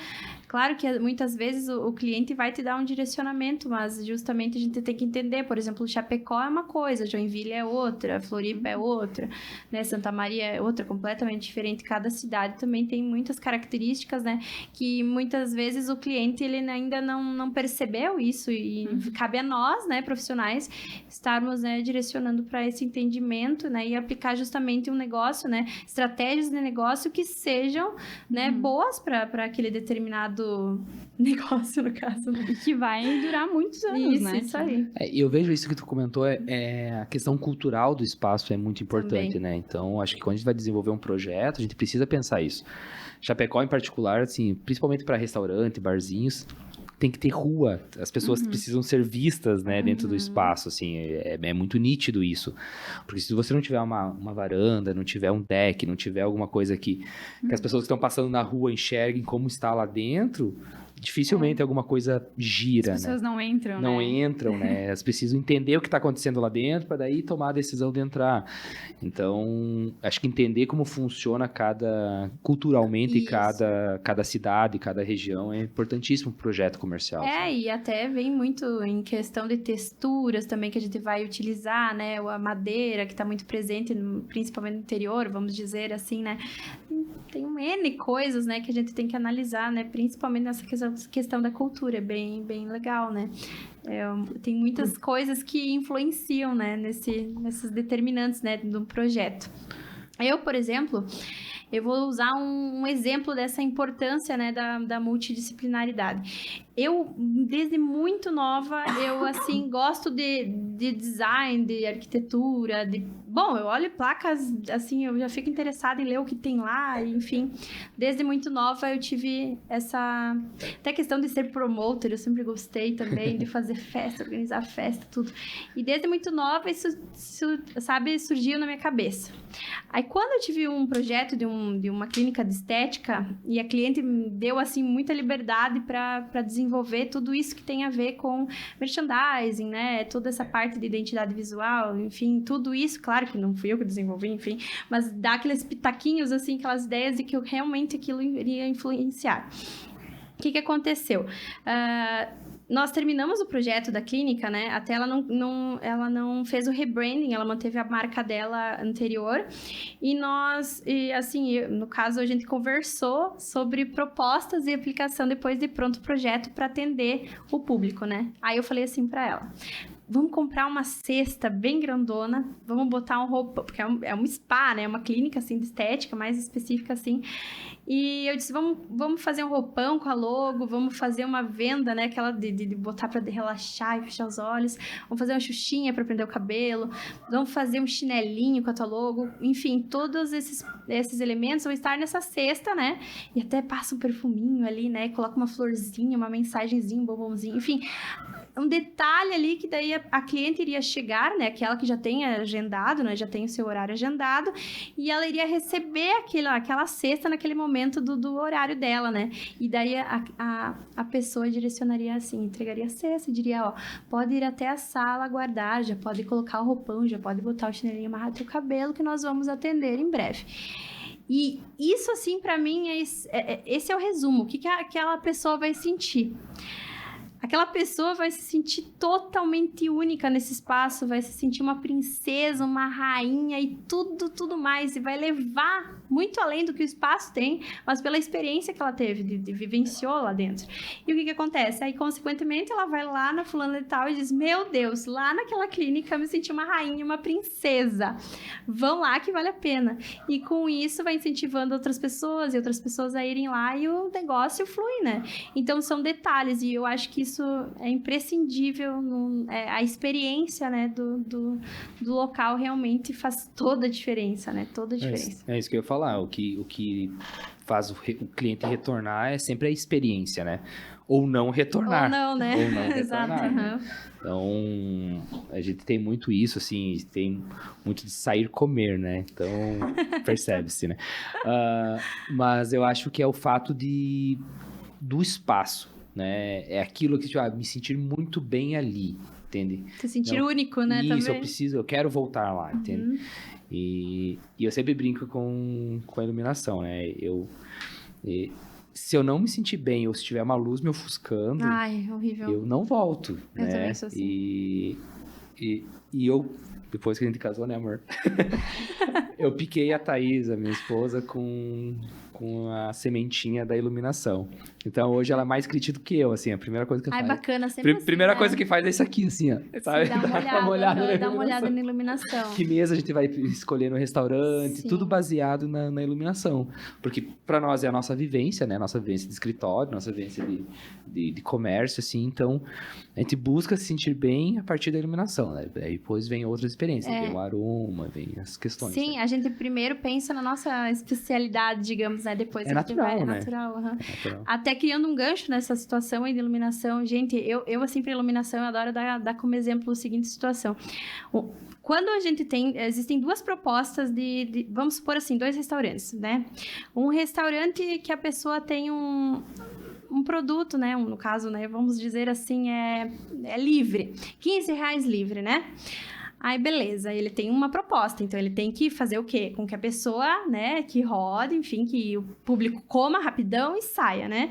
Claro que muitas vezes o cliente vai te dar um direcionamento, mas justamente a gente tem que entender, por exemplo, Chapecó é uma coisa, Joinville é outra, Floripa é outra, né? Santa Maria é outra, completamente diferente. Cada cidade também tem muitas características, né? Que muitas vezes o cliente ele ainda não percebeu isso e cabe a nós, né, profissionais, estarmos, né, direcionando para esse entendimento, né, e aplicar justamente um negócio, né, estratégias de negócio que sejam, né, boas para aquele determinado negócio, no caso, né? E que vai durar muitos anos, né? Isso aí. Eu vejo isso que tu comentou, a questão cultural do espaço é muito importante, também, né? Então, acho que quando a gente vai desenvolver um projeto, a gente precisa pensar isso. Chapecó, em particular, assim, principalmente para restaurante, barzinhos, tem que ter rua, as pessoas precisam ser vistas, né, dentro do espaço, assim, é muito nítido isso, porque se você não tiver uma varanda, não tiver um deck, não tiver alguma coisa que as pessoas que estão passando na rua enxerguem como está lá dentro, dificilmente alguma coisa gira, as pessoas né? não entram, não entram, né? Elas precisam entender o que está acontecendo lá dentro para daí tomar a decisão de entrar. Então, acho que entender como funciona culturalmente cada cidade, cada região é importantíssimo para o projeto comercial. E até vem muito em questão de texturas também que a gente vai utilizar, né? A madeira que está muito presente, principalmente no interior, vamos dizer assim, né? Tem um N coisas, né, que a gente tem que analisar, né? Principalmente nessa questão da cultura, é bem legal, né? Tem muitas coisas que influenciam, né, nesses determinantes, né, do projeto. Eu, por exemplo, eu vou usar um exemplo dessa importância, né, da multidisciplinaridade. eu, desde muito nova, eu, assim, gosto de design, de arquitetura, Bom, eu olho placas, assim, eu já fico interessada em ler o que tem lá, enfim. Desde muito nova eu tive essa... Até a questão de ser promoter, eu sempre gostei também, de fazer festa, organizar festa, tudo. E desde muito nova isso sabe, surgiu na minha cabeça. Aí, quando eu tive um projeto de uma clínica de estética, e a cliente me deu, assim, muita liberdade para desenvolver tudo isso que tem a ver com merchandising, né? Toda essa parte de identidade visual, enfim, tudo isso, claro que não fui eu que desenvolvi, enfim, mas dá aqueles pitaquinhos, assim, aquelas ideias de que realmente aquilo iria influenciar. O que aconteceu? Nós terminamos o projeto da clínica, né? Até ela não fez o rebranding, ela manteve a marca dela anterior. E assim, no caso, a gente conversou sobre propostas e aplicação depois de pronto o projeto para atender o público, né? Aí eu falei assim para ela: vamos comprar uma cesta bem grandona, vamos botar um roupão, porque é um spa, né? Uma clínica, assim, de estética, mais específica, assim. E eu disse, vamos fazer um roupão com a logo, vamos fazer uma venda, né? Aquela de botar pra relaxar e fechar os olhos. Vamos fazer uma xuxinha pra prender o cabelo. Vamos fazer um chinelinho com a tua logo. Enfim, todos esses elementos vão estar nessa cesta, né? E até passa um perfuminho ali, né? Coloca uma florzinha, uma mensagenzinha, um bombonzinho. Enfim, um detalhe ali que daí a cliente iria chegar, né? Aquela que já tem agendado, né? Já tem o seu horário agendado. E ela iria receber aquela cesta naquele momento do horário dela, né? E daí a pessoa direcionaria assim, entregaria a cesta e diria, ó, pode ir até a sala aguardar, já pode colocar o roupão, já pode botar o chinelinho, amarrar teu cabelo, que nós vamos atender em breve. E isso, assim, pra mim, esse é o resumo. O que aquela pessoa vai sentir? Aquela pessoa vai se sentir totalmente única nesse espaço, vai se sentir uma princesa, uma rainha e tudo mais. E vai levar muito além do que o espaço tem, mas pela experiência que ela teve, de vivenciou lá dentro. E o que acontece? Aí, consequentemente, ela vai lá na fulana de tal e diz, meu Deus, lá naquela clínica eu me senti uma rainha, uma princesa. Vão lá que vale a pena. E com isso vai incentivando outras pessoas e outras pessoas a irem lá e o negócio flui, né? Então, são detalhes e eu acho que isso é imprescindível, a experiência, né, do local realmente faz toda a diferença, né, toda a diferença. É isso que eu ia falar, o que faz o cliente retornar é sempre a experiência, né, ou não retornar. Ou não, né, ou não exato. Retornar, né? Então, a gente tem muito isso, assim, tem muito de sair comer, né, então percebe-se, né, mas eu acho que é o fato do espaço, né? É aquilo que, tipo, me sentir muito bem ali, entende? Se sentir único, né? Isso, também. eu quero voltar lá, entende? E eu sempre brinco com a iluminação, né? Se eu não me sentir bem ou se tiver uma luz me ofuscando, ai, horrível. Eu não volto, eu né? Também sou assim. E eu, depois que a gente casou, né, amor? Eu piquei a Thaís, a minha esposa, com a sementinha da iluminação. Então, hoje ela é mais crítica do que eu, assim, a primeira coisa que eu faço. Bacana, sempre assim, primeira né? coisa que faz é isso aqui, assim, ó, sabe? Dá uma olhada na iluminação. Que mesa a gente vai escolher no restaurante, Sim. tudo baseado na iluminação. Porque para nós é a nossa vivência, né? Nossa vivência de escritório, nossa vivência de comércio, assim. Então, a gente busca se sentir bem a partir da iluminação, né? Aí depois vem outras experiências, vem o aroma, vem as questões. Sim, né? a gente primeiro pensa na nossa especialidade, digamos, né? Depois É natural, né? Natural, É natural. Até criando um gancho nessa situação aí de iluminação. Gente, eu assim, para iluminação, eu adoro dar como exemplo a seguinte situação. Quando a gente existem duas propostas vamos supor assim, 2 restaurantes, né? Um restaurante que a pessoa tem um produto, né? No caso, né? Vamos dizer assim, é livre. R$15 livre, né? Aí, beleza, ele tem uma proposta, então ele tem que fazer o quê? Com que a pessoa, né, que rode, enfim, que o público coma rapidão e saia, né?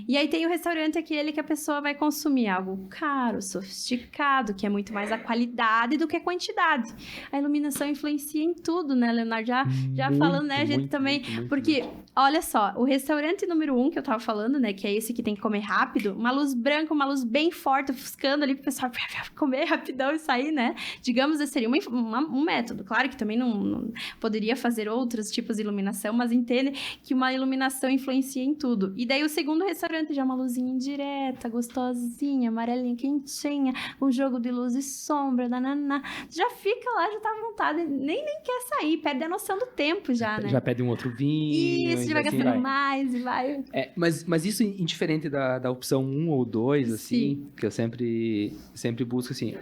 E aí tem o restaurante aquele que a pessoa vai consumir algo caro, sofisticado, que é muito mais a qualidade do que a quantidade. A iluminação influencia em tudo, né, Leonardo? Já falando, né, a gente também... Porque Olha só, o restaurante número 1 que eu tava falando, né? Que é esse que tem que comer rápido. Uma luz branca, uma luz bem forte, ofuscando ali pro pessoal comer rapidão e sair, né? Digamos, esse seria um método. Claro que também não poderia fazer outros tipos de iluminação, mas entende que uma iluminação influencia em tudo. E daí o segundo restaurante já é uma luzinha indireta, gostosinha, amarelinha, quentinha, um jogo de luz e sombra, nananá. Já fica lá, já tá à vontade, nem quer sair, perde a noção do tempo já, né? Já pede um outro vinho. Isso, já vai assim gastando mais e vai. Mas isso indiferente da opção 1 ou 2, assim, Sim. que eu sempre busco, assim,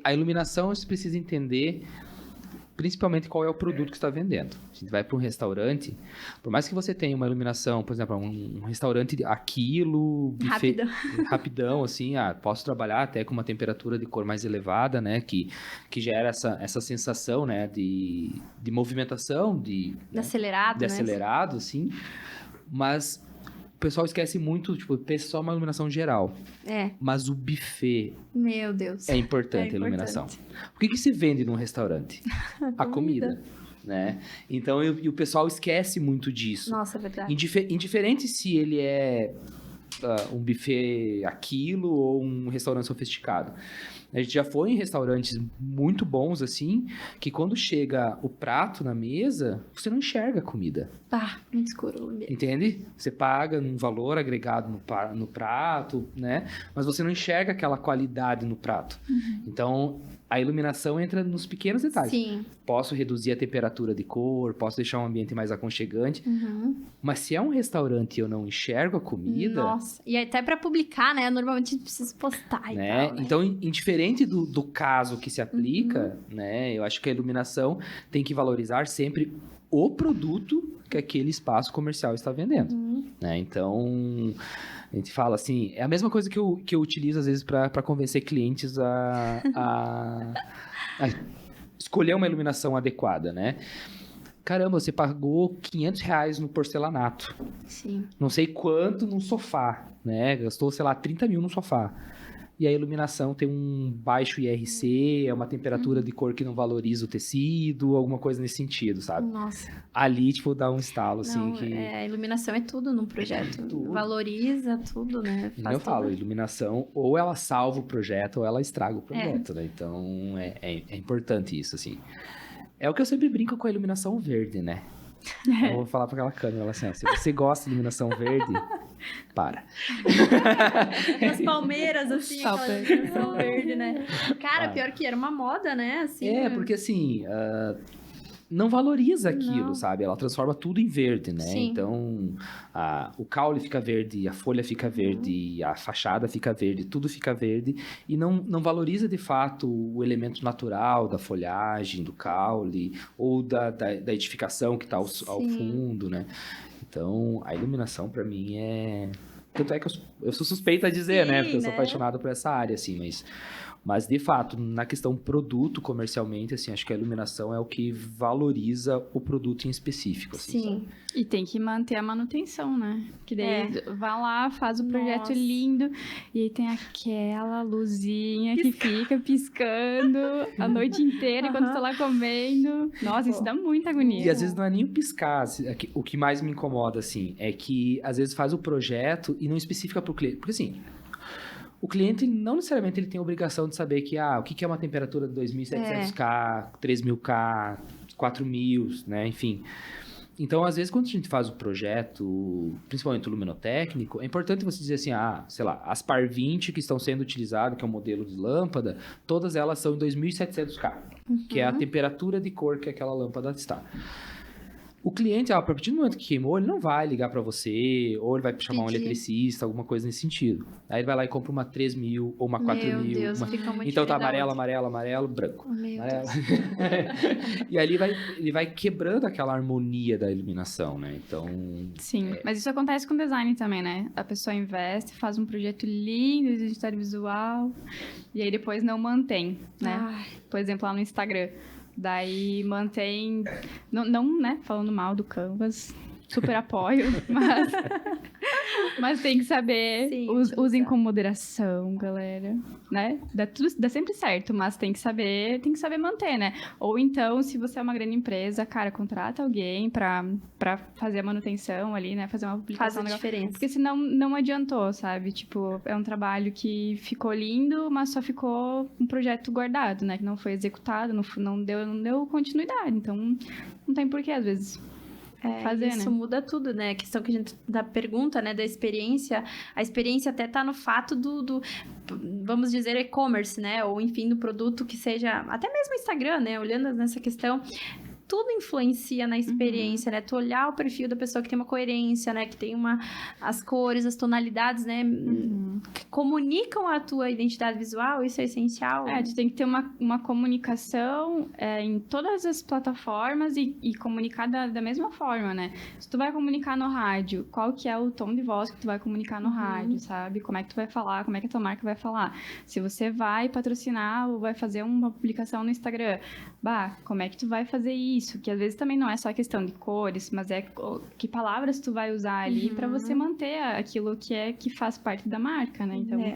a iluminação você precisa entender principalmente qual é o produto que está vendendo. A gente vai para um restaurante, por mais que você tenha uma iluminação, por exemplo, um restaurante aquilo, buffet, rapidão, assim, posso trabalhar até com uma temperatura de cor mais elevada, né, que gera essa sensação, né, de movimentação, De acelerado, né? acelerado, assim, mas o pessoal esquece muito, tipo, pensa só uma iluminação geral. Mas o buffet Meu Deus. é importante, a iluminação. O que se vende num restaurante? A comida, né? Então, e o pessoal esquece muito disso. Nossa, é verdade. Indiferente se ele é um buffet aquilo ou um restaurante sofisticado. A gente já foi em restaurantes muito bons, assim, que quando chega o prato na mesa, você não enxerga a comida. Muito escuro. Entende? Você paga um valor agregado no prato, né? Mas você não enxerga aquela qualidade no prato. Então, a iluminação entra nos pequenos detalhes. Sim. Posso reduzir a temperatura de cor, posso deixar um ambiente mais aconchegante. Mas se é um restaurante e eu não enxergo a comida... Nossa. E até pra publicar, né? Normalmente a gente precisa postar e né? tal, né? Então, indiferente do caso que se aplica, né? Eu acho que a iluminação tem que valorizar sempre o produto que aquele espaço comercial está vendendo, né? Então, a gente fala assim, é a mesma coisa que eu utilizo às vezes para convencer clientes a escolher uma iluminação adequada, né? Caramba, você pagou R$500 no porcelanato. Sim. Não sei quanto num sofá, né? Gastou, sei lá, 30 mil no sofá. E a iluminação tem um baixo IRC, é uma temperatura de cor que não valoriza o tecido, alguma coisa nesse sentido, sabe? Nossa. Ali, tipo, dá um estalo, assim, Não, que... a iluminação é tudo num projeto. Valoriza tudo, né? Como eu falo, iluminação, ou ela salva o projeto, ou ela estraga o projeto, né? Então, é importante isso, assim. É o que eu sempre brinco com a iluminação verde, né? Eu vou falar pra aquela câmera, assim, ó, se você gosta de iluminação verde, para. As palmeiras, assim, aquela iluminação verde, né? Cara, pior que era uma moda, né? Assim, Porque assim, não valoriza aquilo, Não. sabe? Ela transforma tudo em verde, né? Sim. Então, o caule fica verde, a folha fica verde, a fachada fica verde, tudo fica verde. E não valoriza, de fato, o elemento natural da folhagem, do caule, ou da edificação que está ao fundo, né? Então, a iluminação, para mim, é... Tanto é que eu sou suspeita a dizer, né? Porque eu sou apaixonado por essa área, assim, mas, de fato, na questão produto, comercialmente, assim, acho que a iluminação é o que valoriza o produto em específico, assim, Sim. sabe? E tem que manter a manutenção, né? Que daí vai lá, faz o projeto Nossa. lindo, e aí tem aquela luzinha que fica piscando a noite inteira enquanto tá lá comendo. Nossa, isso dá muita agonia. E às vezes não é nem o piscar, assim, o que mais me incomoda, assim, é que às vezes faz o projeto e não especifica para o cliente. Porque assim, o cliente não necessariamente ele tem a obrigação de saber que, o que é uma temperatura de 2.700K, 3.000K, 4.000, né, enfim. Então, às vezes, quando a gente faz o projeto, principalmente o luminotécnico, é importante você dizer assim, sei lá, as par 20 que estão sendo utilizadas, que é o modelo de lâmpada, todas elas são em 2.700K, que é a temperatura de cor que aquela lâmpada está. O cliente, a partir do momento que queimou, ele não vai ligar para você, ou ele vai chamar um eletricista, alguma coisa nesse sentido. Aí ele vai lá e compra uma 3.000 ou uma 4.000. Meu Deus, fica muito então tá diferente da amarelo, branco. Meu Amarelo. E aí ele vai quebrando aquela harmonia da iluminação, né? Então... Sim, mas isso acontece com design também, né? A pessoa investe, faz um projeto lindo, identidade visual, e aí depois não mantém, né? Ai. Por exemplo, lá no Instagram. Daí mantém... Não, né? Falando mal do Canvas. Super apoio, mas... Mas tem que saber, Sim, usem utilizar. com moderação, galera, né? Dá sempre certo, mas tem que saber manter, né? Ou então, se você é uma grande empresa, cara, contrata alguém pra fazer a manutenção ali, né? Fazer uma Faz publicação a legal. diferença. Porque senão não adiantou, sabe? Tipo, é um trabalho que ficou lindo, mas só ficou um projeto guardado, né? Que não foi executado, não deu continuidade. Então, não tem porquê, às vezes, fazer, Isso né? muda tudo, né? A questão que a gente da pergunta, né, da experiência, a experiência até tá no fato vamos dizer, e-commerce, né? Ou enfim, do produto que seja, até mesmo Instagram, né? Olhando nessa questão, tudo influencia na experiência, né? Tu olhar o perfil da pessoa que tem uma coerência, né? Que tem as cores, as tonalidades, né? Que comunicam a tua identidade visual, isso é essencial. Tu tem que ter uma comunicação em todas as plataformas e comunicar da mesma forma, né? Se tu vai comunicar no rádio, qual que é o tom de voz que tu vai comunicar no rádio, sabe? Como é que tu vai falar, como é que a tua marca vai falar. Se você vai patrocinar ou vai fazer uma publicação no Instagram, como é que tu vai fazer isso? Que às vezes também não é só questão de cores, mas que palavras tu vai usar ali pra você manter aquilo que faz parte da marca, né? Então,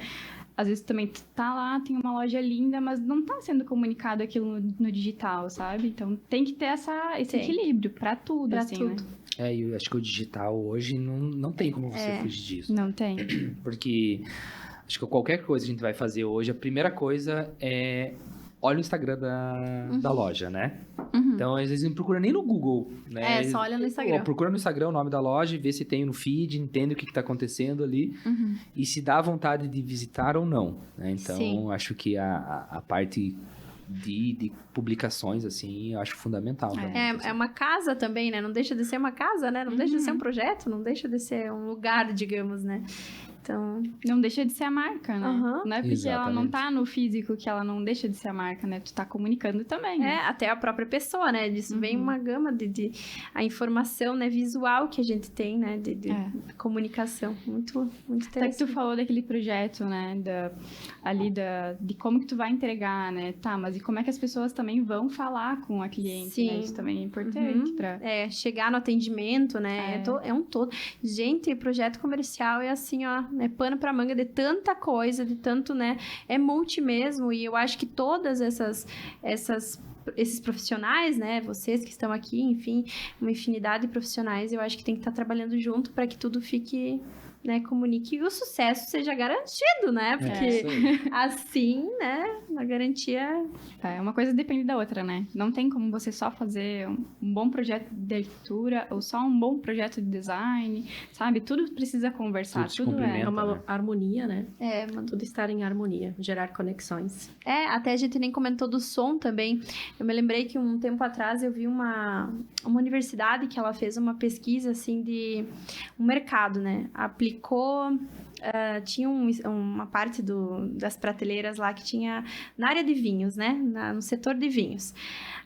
às vezes também tu tá lá, tem uma loja linda, mas não tá sendo comunicado aquilo no digital, sabe? Então tem que ter esse equilíbrio pra tudo, Pra assim, tudo. né? Eu acho que o digital hoje não tem como você fugir disso. Não tem. Porque acho que qualquer coisa que a gente vai fazer hoje, a primeira coisa é... Olha o Instagram da loja, né? Então, às vezes, não procura nem no Google, né? Só olha no Instagram. Procura no Instagram o nome da loja, vê se tem no feed, entende o que está acontecendo ali e se dá vontade de visitar ou não, né? Então, Sim. acho que a parte de publicações, assim, eu acho fundamental. É uma casa também, né? Não deixa de ser uma casa, né? Não deixa de ser um projeto, não deixa de ser um lugar, digamos, né? Então... Não deixa de ser a marca, né? Não é porque ela não Exatamente. tá no físico que ela não deixa de ser a marca, né? Tu tá comunicando também, né? até a própria pessoa, né? Disso vem uma gama de a informação, né, visual que a gente tem, né? De comunicação. Muito Até que interessante. tu falou daquele projeto, né? De como que tu vai entregar, né? Tá, mas e como é que as pessoas também vão falar com a cliente, Sim. né? Isso também é importante pra... Chegar no atendimento, né? É um todo. Gente, projeto comercial é assim, ó, é pano pra manga de tanta coisa, de tanto, né? É multi mesmo, e eu acho que todas esses profissionais, né? Vocês que estão aqui, enfim, uma infinidade de profissionais, eu acho que tem que estar trabalhando junto para que tudo fique, né, comunique e o sucesso seja garantido, né? Porque assim, né, a garantia... Uma coisa depende da outra, né? Não tem como você só fazer um bom projeto de arquitetura ou só um bom projeto de design, sabe? Tudo precisa conversar, Tudo se tudo complementa. É uma harmonia, né? Tudo Estar em harmonia, gerar conexões. até a gente nem comentou do som também. Eu me lembrei que um tempo atrás eu vi uma universidade que ela fez uma pesquisa, assim, de um mercado, né? Aplicou... tinha uma parte das prateleiras lá que tinha na área de vinhos, né? No setor de vinhos.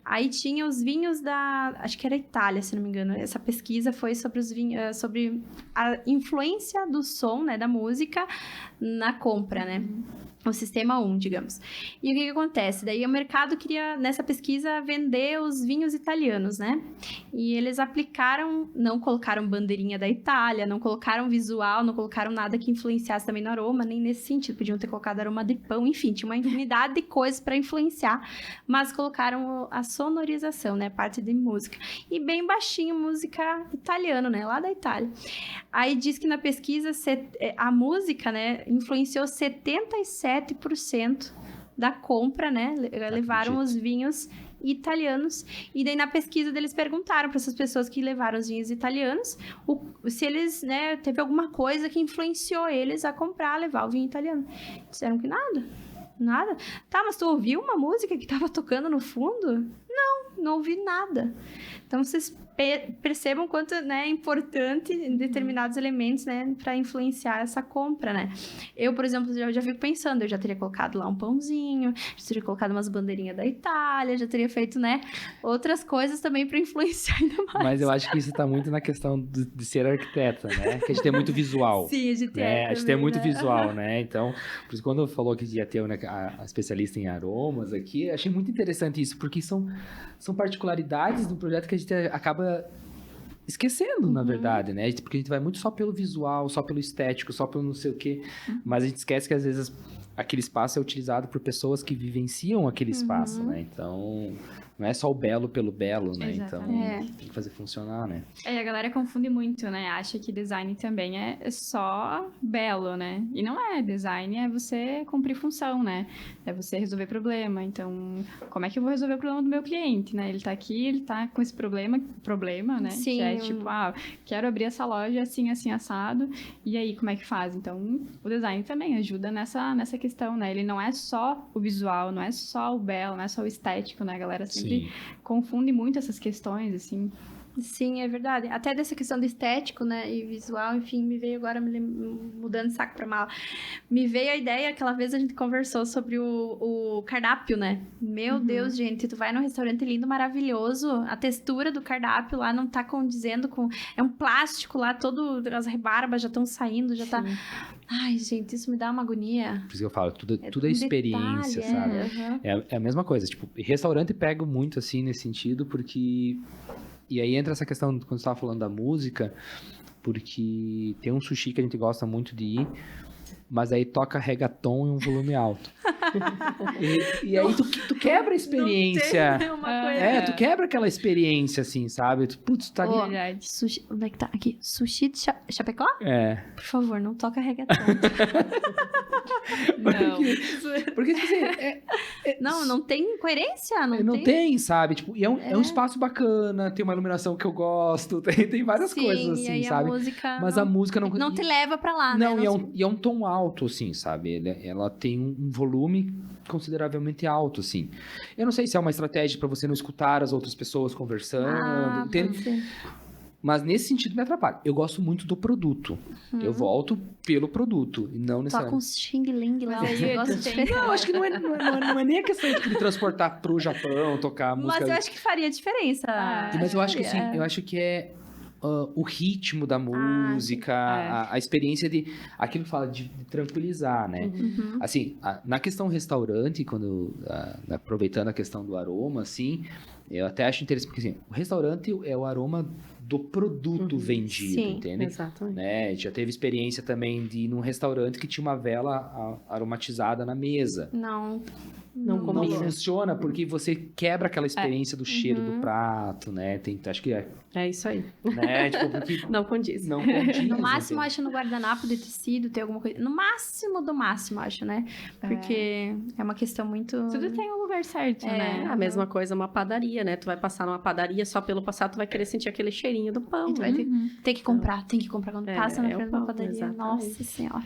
Aí tinha os vinhos acho que era Itália, se não me engano. Essa pesquisa foi sobre os vinhos, sobre a influência do som, né? Da música na compra, né? O sistema 1, digamos. E o que acontece? Daí o mercado queria, nessa pesquisa, vender os vinhos italianos, né? E eles não colocaram bandeirinha da Itália, não colocaram visual, não colocaram nada que influenciasse também no aroma, nem nesse sentido. Podiam ter colocado aroma de pão, enfim, tinha uma infinidade de coisas para influenciar, mas colocaram a sonorização, né? Parte de música. E bem baixinho, música italiana, né? Lá da Itália. Aí diz que na pesquisa a música, né, influenciou 77% da compra, né? Levaram os vinhos italianos. E daí na pesquisa deles perguntaram para essas pessoas que levaram os vinhos italianos se eles, né, teve alguma coisa que influenciou eles a levar o vinho italiano. Disseram que nada. Tá, mas tu ouviu uma música que tava tocando no fundo? Não ouvi nada. Então vocês percebam quanto, né, é importante em determinados elementos, né, para influenciar essa compra, né? Eu, por exemplo, já fico pensando, eu já teria colocado lá um pãozinho, já teria colocado umas bandeirinhas da Itália, já teria feito, né, outras coisas também para influenciar ainda mais. Mas eu acho que isso tá muito na questão de ser arquiteta, né? Que a gente é muito visual. Sim, a gente né? A gente é muito né? visual, né? Então, por isso, quando falou que ia ter a especialista em aromas aqui, achei muito interessante isso, porque são particularidades do projeto que a gente acaba esquecendo, na verdade, né? Porque a gente vai muito só pelo visual, só pelo estético, só pelo não sei o quê. Mas a gente esquece que, às vezes, aquele espaço é utilizado por pessoas que vivenciam aquele espaço, né? Então, não é só o belo pelo belo, né? Exatamente. Então, tem que fazer funcionar, né? A galera confunde muito, né? Acha que design também é só belo, né? E não é. Design é você cumprir função, né? É você resolver problema. Então, como é que eu vou resolver o problema do meu cliente, né? Ele tá aqui, ele tá com esse problema, né? Sim. Que é tipo, quero abrir essa loja assim, assim, assado. E aí, como é que faz? Então, o design também ajuda nessa questão, né? Ele não é só o visual, não é só o belo, não é só o estético, né? A galera sempre confunde muito essas questões, assim. Sim, é verdade. Até dessa questão do estético, né, e visual, enfim, me veio agora, mudando de saco pra mala, me veio a ideia, aquela vez a gente conversou sobre o cardápio, né? Meu Deus, gente, tu vai num restaurante lindo, maravilhoso, a textura do cardápio lá não tá condizendo com... É um plástico lá, as rebarbas já estão saindo, já tá... Ai, gente, isso me dá uma agonia. Por isso que eu falo, tudo é um experiência, detalhe, sabe? É a mesma coisa, tipo, restaurante pego muito, assim, nesse sentido, porque... E aí entra essa questão, quando você tava falando da música, porque tem um sushi que a gente gosta muito de ir, mas aí toca reggaeton em um volume alto. e aí tu quebra a experiência. Não tem uma coisa... Tu quebra aquela experiência, assim, sabe? Putz, tá ali. Verdade. Sushi, onde é que tá? Aqui, sushi de Chapecó? Por favor, não toca reggaeton. Não. Porque, tipo assim, não tem coerência, não tem, sabe? Tipo, e é um espaço bacana, tem uma iluminação que eu gosto, tem várias coisas, assim, e aí sabe? A música mas a música não te leva pra lá, não, né? E é um tom alto, assim, sabe? Ela tem um volume consideravelmente alto, assim. Eu não sei se é uma estratégia pra você não escutar as outras pessoas conversando, entende? Pode ser. Mas nesse sentido me atrapalha. Eu gosto muito do produto. Eu volto pelo produto e não Toca necessariamente... um xing-ling lá, Mas um aí negócio tem- diferente. Não, acho que não é nem a questão de me transportar pro Japão, tocar música... Mas eu acho que faria diferença. Mas eu acho que sim, faria. eu acho que é o ritmo da música, a experiência de... Aquilo que fala de tranquilizar, né? Assim, na questão restaurante, aproveitando a questão do aroma, assim, eu até acho interessante, porque assim, o restaurante é o aroma do produto vendido, Sim, entende? Exatamente. Né? A gente já teve experiência também de ir num restaurante que tinha uma vela aromatizada na mesa. Não Não Não combina. funciona porque você quebra aquela experiência do cheiro do prato, né? Acho que É isso aí. né? Tipo, porque Não condiz. não condiz. No máximo, entende? acho no guardanapo de tecido tem alguma coisa. No máximo do máximo, acho, né? Porque é uma questão muito. Tudo tem um lugar certo, né? A mesma coisa uma padaria, né? Tu vai passar numa padaria, só pelo passar tu vai querer sentir aquele cheirinho do pão, Tu né? vai ter que comprar, tem que comprar quando passa na é o frente da pão, padaria. exatamente. Nossa senhora.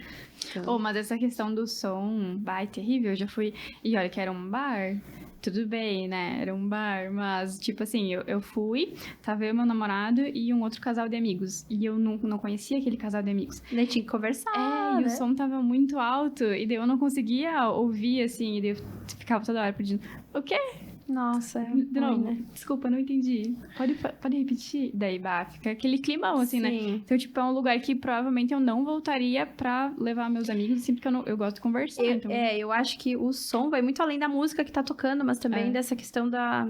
Então, Oh, mas essa questão do som, é terrível. Eu já fui... E olha que era um bar... Tudo bem, né? Era um bar, mas, tipo assim, eu fui, tava eu, meu namorado e um outro casal de amigos. E eu não conhecia aquele casal de amigos. Daí tinha que conversar. E né? o som tava muito alto, e daí eu não conseguia ouvir, assim, e daí eu ficava toda hora pedindo, o quê? Nossa, De novo, né? desculpa, não entendi. Pode repetir? Daí, fica aquele climão, assim, né? Sim. Então, tipo, é um lugar que provavelmente eu não voltaria pra levar meus amigos, assim, porque eu gosto de conversar, então... Eu acho que o som vai muito além da música que tá tocando, mas também É. dessa questão da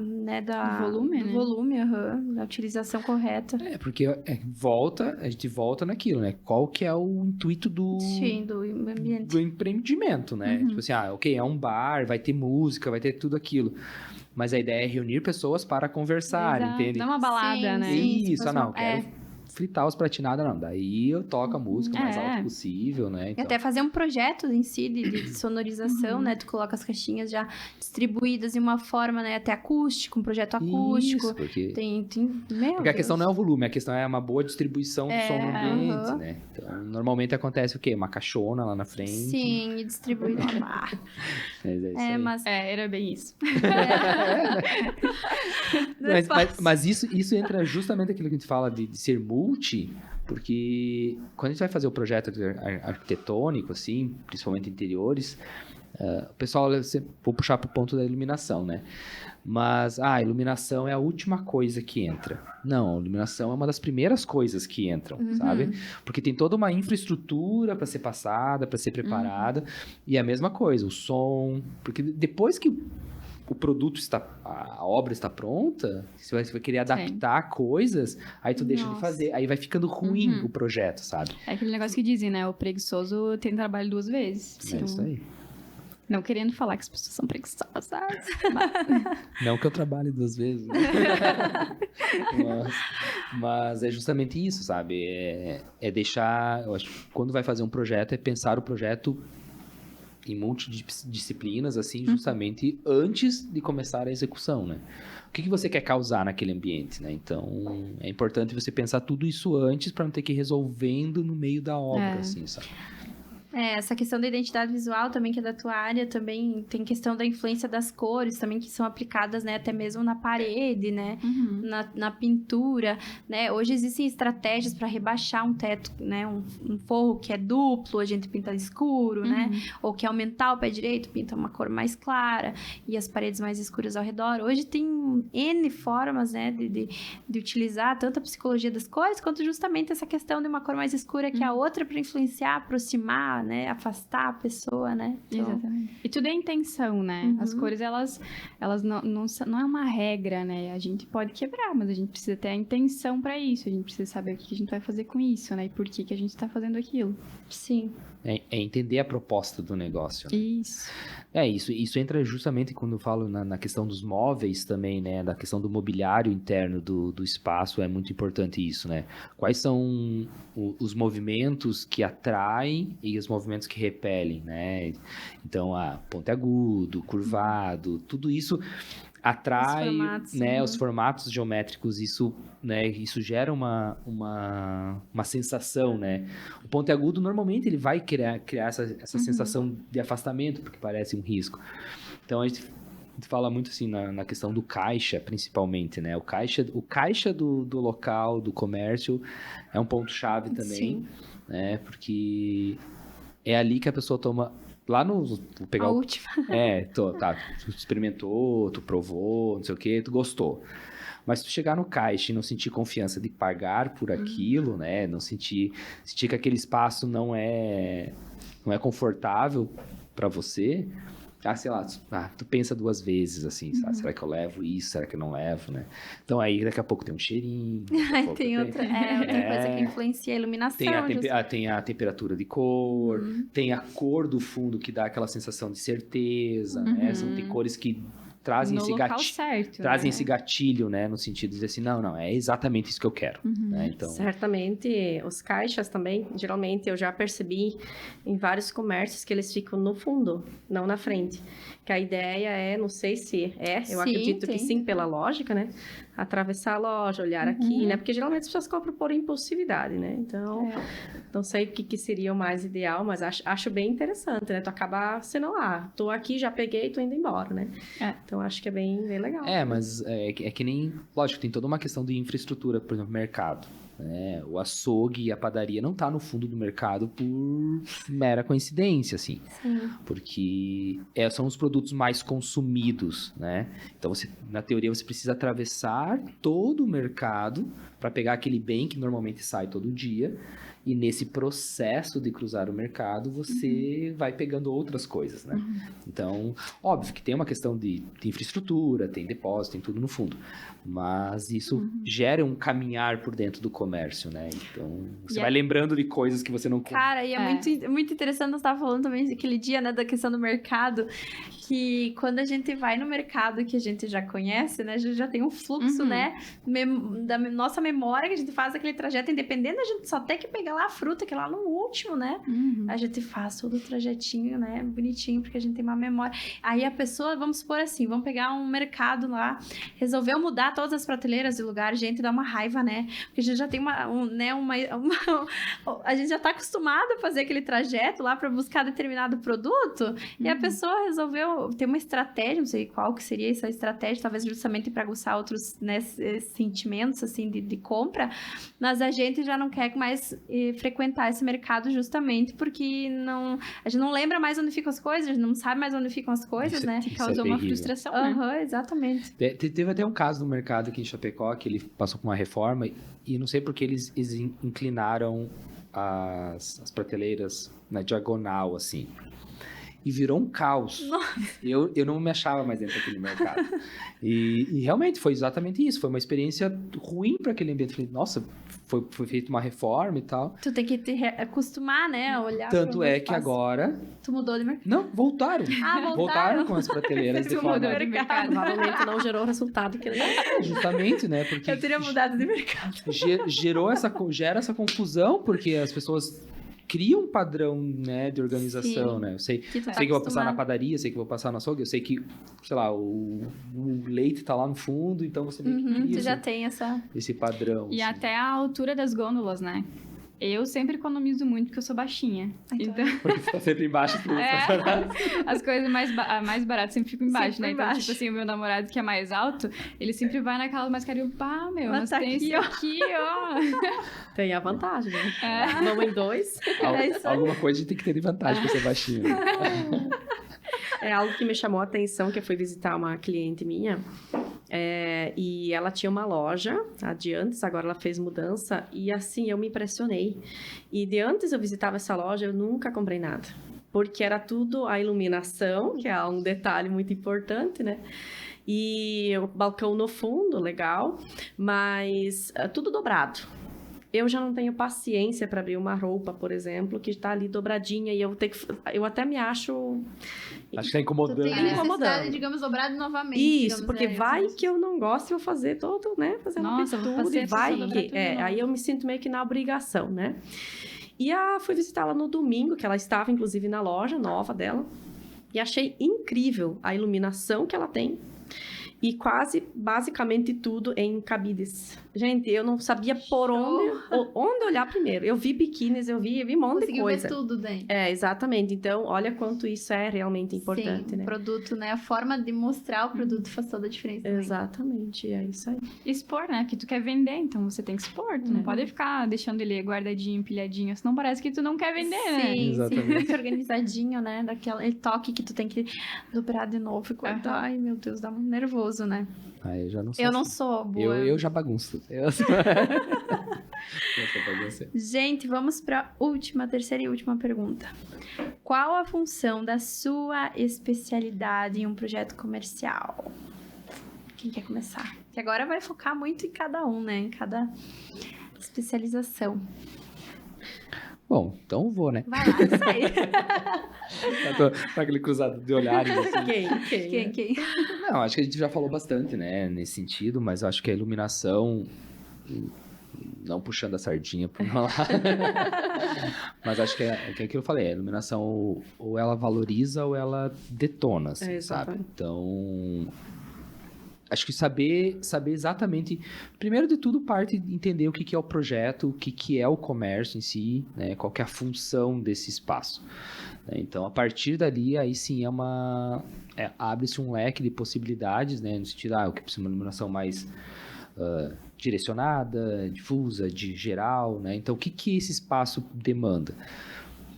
Volume, do né? volume, da utilização correta. Porque a gente volta naquilo, né? Qual que é o intuito Sim, do ambiente. do empreendimento, né? Tipo assim, ok, é um bar, vai ter música, vai ter tudo aquilo. Mas a ideia é reunir pessoas para conversar, Exato. entende? Não é uma balada, Sim, né? sim. Isso, não, quero fritar os pratinados, não. Daí eu toco a música o mais alto possível, né? E Então, até fazer um projeto em si de sonorização, né? Tu coloca as caixinhas já distribuídas de uma forma, né? Até acústico, um projeto acústico. Isso, porque... Meu Porque a questão Deus. não é o volume, a questão é uma boa distribuição do som no ambiente, aham. né? Então, normalmente acontece o quê? Uma caixona lá na frente. Sim, e distribuído. Mas é isso aí. mas... Era bem isso. Mas isso entra justamente aquilo que a gente fala de ser multi, porque quando a gente vai fazer o projeto arquitetônico, assim, principalmente interiores, o pessoal, vou puxar para o ponto da iluminação, né? Mas a iluminação é a última coisa que entra. Não, a iluminação é uma das primeiras coisas que entram, sabe? Porque tem toda uma infraestrutura para ser passada, para ser preparada. E é a mesma coisa, o som. Porque depois que o produto a obra está pronta, você vai querer adaptar coisas, aí tu deixa de fazer, aí vai ficando ruim o projeto, sabe? É aquele negócio que dizem, né? O preguiçoso tem trabalho 2 vezes. É isso aí. Não querendo falar que as pessoas são preguiçosas, Não que eu trabalhe 2 vezes, né? mas é justamente isso, sabe? É deixar... Eu acho que quando vai fazer um projeto, é pensar o projeto em multidisciplinas, assim, justamente antes de começar a execução, né? O que você quer causar naquele ambiente, né? Então, é importante você pensar tudo isso antes para não ter que ir resolvendo no meio da obra, assim, sabe? Essa questão da identidade visual também, que é da tua área, também tem questão da influência das cores também, que são aplicadas, né, até mesmo na parede, né, na pintura, né, hoje existem estratégias para rebaixar um teto, né, um forro que é duplo, a gente pinta escuro, né, ou que aumentar o pé direito, pinta uma cor mais clara, e as paredes mais escuras ao redor. Hoje tem N formas, né, de utilizar tanto a psicologia das cores, quanto justamente essa questão de uma cor mais escura que a outra, para influenciar, aproximar, né, afastar a pessoa, né? Então... Exatamente. E tudo é intenção, né? As cores, elas não é uma regra, né? A gente pode quebrar, mas a gente precisa ter a intenção para isso. A gente precisa saber o que a gente vai fazer com isso, né? E por que a gente tá fazendo aquilo. Sim. É entender a proposta do negócio. Né? Isso. Isso entra justamente quando eu falo na questão dos móveis também, né? Da questão do mobiliário interno do espaço, é muito importante isso, né? Quais são os movimentos que atraem e os movimentos que repelem, né? Então, pontiagudo, curvado, tudo isso atrai, os formatos geométricos, isso gera uma sensação, né? O pontiagudo, normalmente, ele vai criar essa sensação de afastamento, porque parece um risco. Então, a gente fala muito, assim, na questão do caixa, principalmente, né? O caixa do local, do comércio, é um ponto-chave também, né? Porque é ali que a pessoa toma... Lá no... Vou pegar a última. Tu experimentou, tu provou, não sei o que, tu gostou. Mas se tu chegar no caixa e não sentir confiança de pagar por aquilo, né? Não sentir que aquele espaço não é confortável para você... sei lá, tu pensa 2 vezes, assim, sabe? Será que eu levo isso? Será que eu não levo, né? Então, aí, daqui a pouco tem um cheirinho. Tem outra coisa que influencia a iluminação. Tem a temperatura de cor, tem a cor do fundo que dá aquela sensação de certeza, né? Tem cores que trazem esse gatilho, né? No sentido de dizer assim, não, é exatamente isso que eu quero. Né? Então... Certamente, os caixas também, geralmente eu já percebi em vários comércios que eles ficam no fundo, não na frente. Que a ideia é, não sei se eu acredito que sim, pela lógica, né? Atravessar a loja, olhar aqui, né? Porque geralmente as pessoas compram por impulsividade, né? Então, não sei o que seria o mais ideal, mas acho bem interessante, né? Tu acaba sendo tô aqui, já peguei, tô indo embora, né? Então, acho que é bem legal. Mas é que nem... Lógico, tem toda uma questão de infraestrutura, por exemplo, mercado. Né? O açougue e a padaria não tá no fundo do mercado por mera coincidência, assim. Sim. Porque são os produtos mais consumidos, né? Então, na teoria, você precisa atravessar todo o mercado para pegar aquele bem que normalmente sai todo dia. E nesse processo de cruzar o mercado, você vai pegando outras coisas, né? Então, óbvio que tem uma questão de infraestrutura, tem depósito, tem tudo no fundo. Mas isso gera um caminhar por dentro do comércio, né? Então, você vai lembrando de coisas que você não... Cara, e muito, muito interessante, você estava falando também aquele dia, né, da questão do mercado, que quando a gente vai no mercado que a gente já conhece, né, a gente já tem um fluxo, né, da nossa memória, que a gente faz aquele trajeto, independente, a gente só tem que pegar lá a fruta, que é lá no último, né, a gente faz todo o trajetinho, né, bonitinho, porque a gente tem uma memória. Aí a pessoa, vamos supor assim, vamos pegar um mercado lá, resolveu mudar todas as prateleiras de lugar, gente, dá uma raiva, né, porque a gente já tem a gente já tá acostumado a fazer aquele trajeto lá para buscar determinado produto, e a pessoa resolveu ter uma estratégia, não sei qual que seria essa estratégia, talvez justamente para aguçar outros, né, sentimentos, assim, de compra, mas a gente já não quer mais frequentar esse mercado justamente porque a gente não lembra mais onde ficam as coisas, a gente não sabe mais onde ficam as coisas, né? Causou uma frustração, né? Exatamente. Teve até um caso no mercado aqui em Chapecó, que ele passou por uma reforma e não sei porque eles inclinaram as prateleiras na diagonal, assim. e virou um caos. Eu não me achava mais dentro daquele mercado. E realmente foi exatamente isso. Foi uma experiência ruim para aquele ambiente. Falei, nossa, foi feita uma reforma e tal. Tu tem que te acostumar, né, a olhar. Tanto pro é novo que espaço. agora... Tu mudou de mercado. Não, voltaram. Ah, voltaram? com as prateleiras de Tu forma... mudou de mercado. Provavelmente não gerou o resultado que ele Justamente, né? Porque Eu teria mudado de mercado. gera essa confusão, porque as pessoas criam um padrão, né, de organização, Sim. né? Eu sei Que tu tá que eu vou passar na acostumado. padaria, sei que eu vou passar no açougue, eu sei que, sei lá, o leite tá lá no fundo, então você meio que Uhum, cria tu já tem essa... esse padrão. E assim. até a altura das gôndolas, né? Eu sempre economizo muito porque eu sou baixinha. Então- Porque você tá sempre embaixo do As coisas mais baratas sempre ficam embaixo, Sempre né? Então, embaixo. tipo assim, o meu namorado que é mais alto, ele sempre vai naquela mais carinho, pá, meu, Mas mas tá tem aqui, esse ó. aqui, ó. tem a vantagem, né? É. Vamos em 2. É isso aí. Alguma coisa a gente tem que ter de vantagem pra ser baixinho. Né? É algo que me chamou a atenção, que eu fui visitar uma cliente minha, e ela tinha uma loja de antes, agora ela fez mudança, e assim, eu me impressionei. E de antes eu visitava essa loja, eu nunca comprei nada. Porque era tudo a iluminação, que é um detalhe muito importante, né? E o balcão no fundo, legal, mas tudo dobrado. Eu já não tenho paciência para abrir uma roupa, por exemplo, que está ali dobradinha e eu até me acho Acho que tá Tu incomodando. tem a necessidade, incomodando. digamos, dobrado novamente. Isso, digamos, porque vai isso. que eu não gosto e vou fazer todo, né? Fazer uma Nossa, vou tudo fazer e vai essa dobrar que. tudo de novo. Aí eu me sinto meio que na obrigação, né? E fui visitá-la no domingo, que ela estava, inclusive, na loja nova dela. E achei incrível a iluminação que ela tem. E quase, basicamente, tudo em cabides. Gente, eu não sabia por onde olhar primeiro. Eu vi biquínis, eu vi um monte de Conseguiu coisa. ver tudo dentro. É, exatamente. Então, olha quanto isso é realmente importante, Sim, né? o produto, né? A forma de mostrar o produto faz toda a diferença também. Exatamente, é isso aí. Expor, né? Que tu quer vender, então você tem que expor. Tu não pode ficar deixando ele guardadinho, empilhadinho, senão parece que tu não quer vender, né? Sim, Exatamente. sim, muito organizadinho, né? Daquele toque que tu tem que dobrar de novo e guardar. Aham. Ai, meu Deus, dá muito nervoso, né? Aí eu já não sei. Eu não sou boa. Eu já bagunço. Eu sou bagunceiro. Gente, vamos para terceira e última pergunta. Qual a função da sua especialidade em um projeto comercial? Quem quer começar? Que agora vai focar muito em cada um, né? Em cada especialização. Bom, então eu vou, né? Vai lá, isso aí. Tá aquele cruzado de olhares. Assim. Quem? Não, acho que a gente já falou bastante, né, nesse sentido, mas eu acho que a iluminação, não puxando a sardinha pro meu lado, mas acho que é aquilo que eu falei, a iluminação ou ela valoriza ou ela detona, assim, É, sabe? exatamente. Então, acho que saber exatamente, primeiro de tudo, parte de entender o que é o projeto, o que é o comércio em si, né? Qual que é a função desse espaço. Né? Então, a partir dali, aí sim abre-se um leque de possibilidades, né? No sentido, eu quero uma iluminação mais direcionada, difusa, de geral, né? Então, o que esse espaço demanda?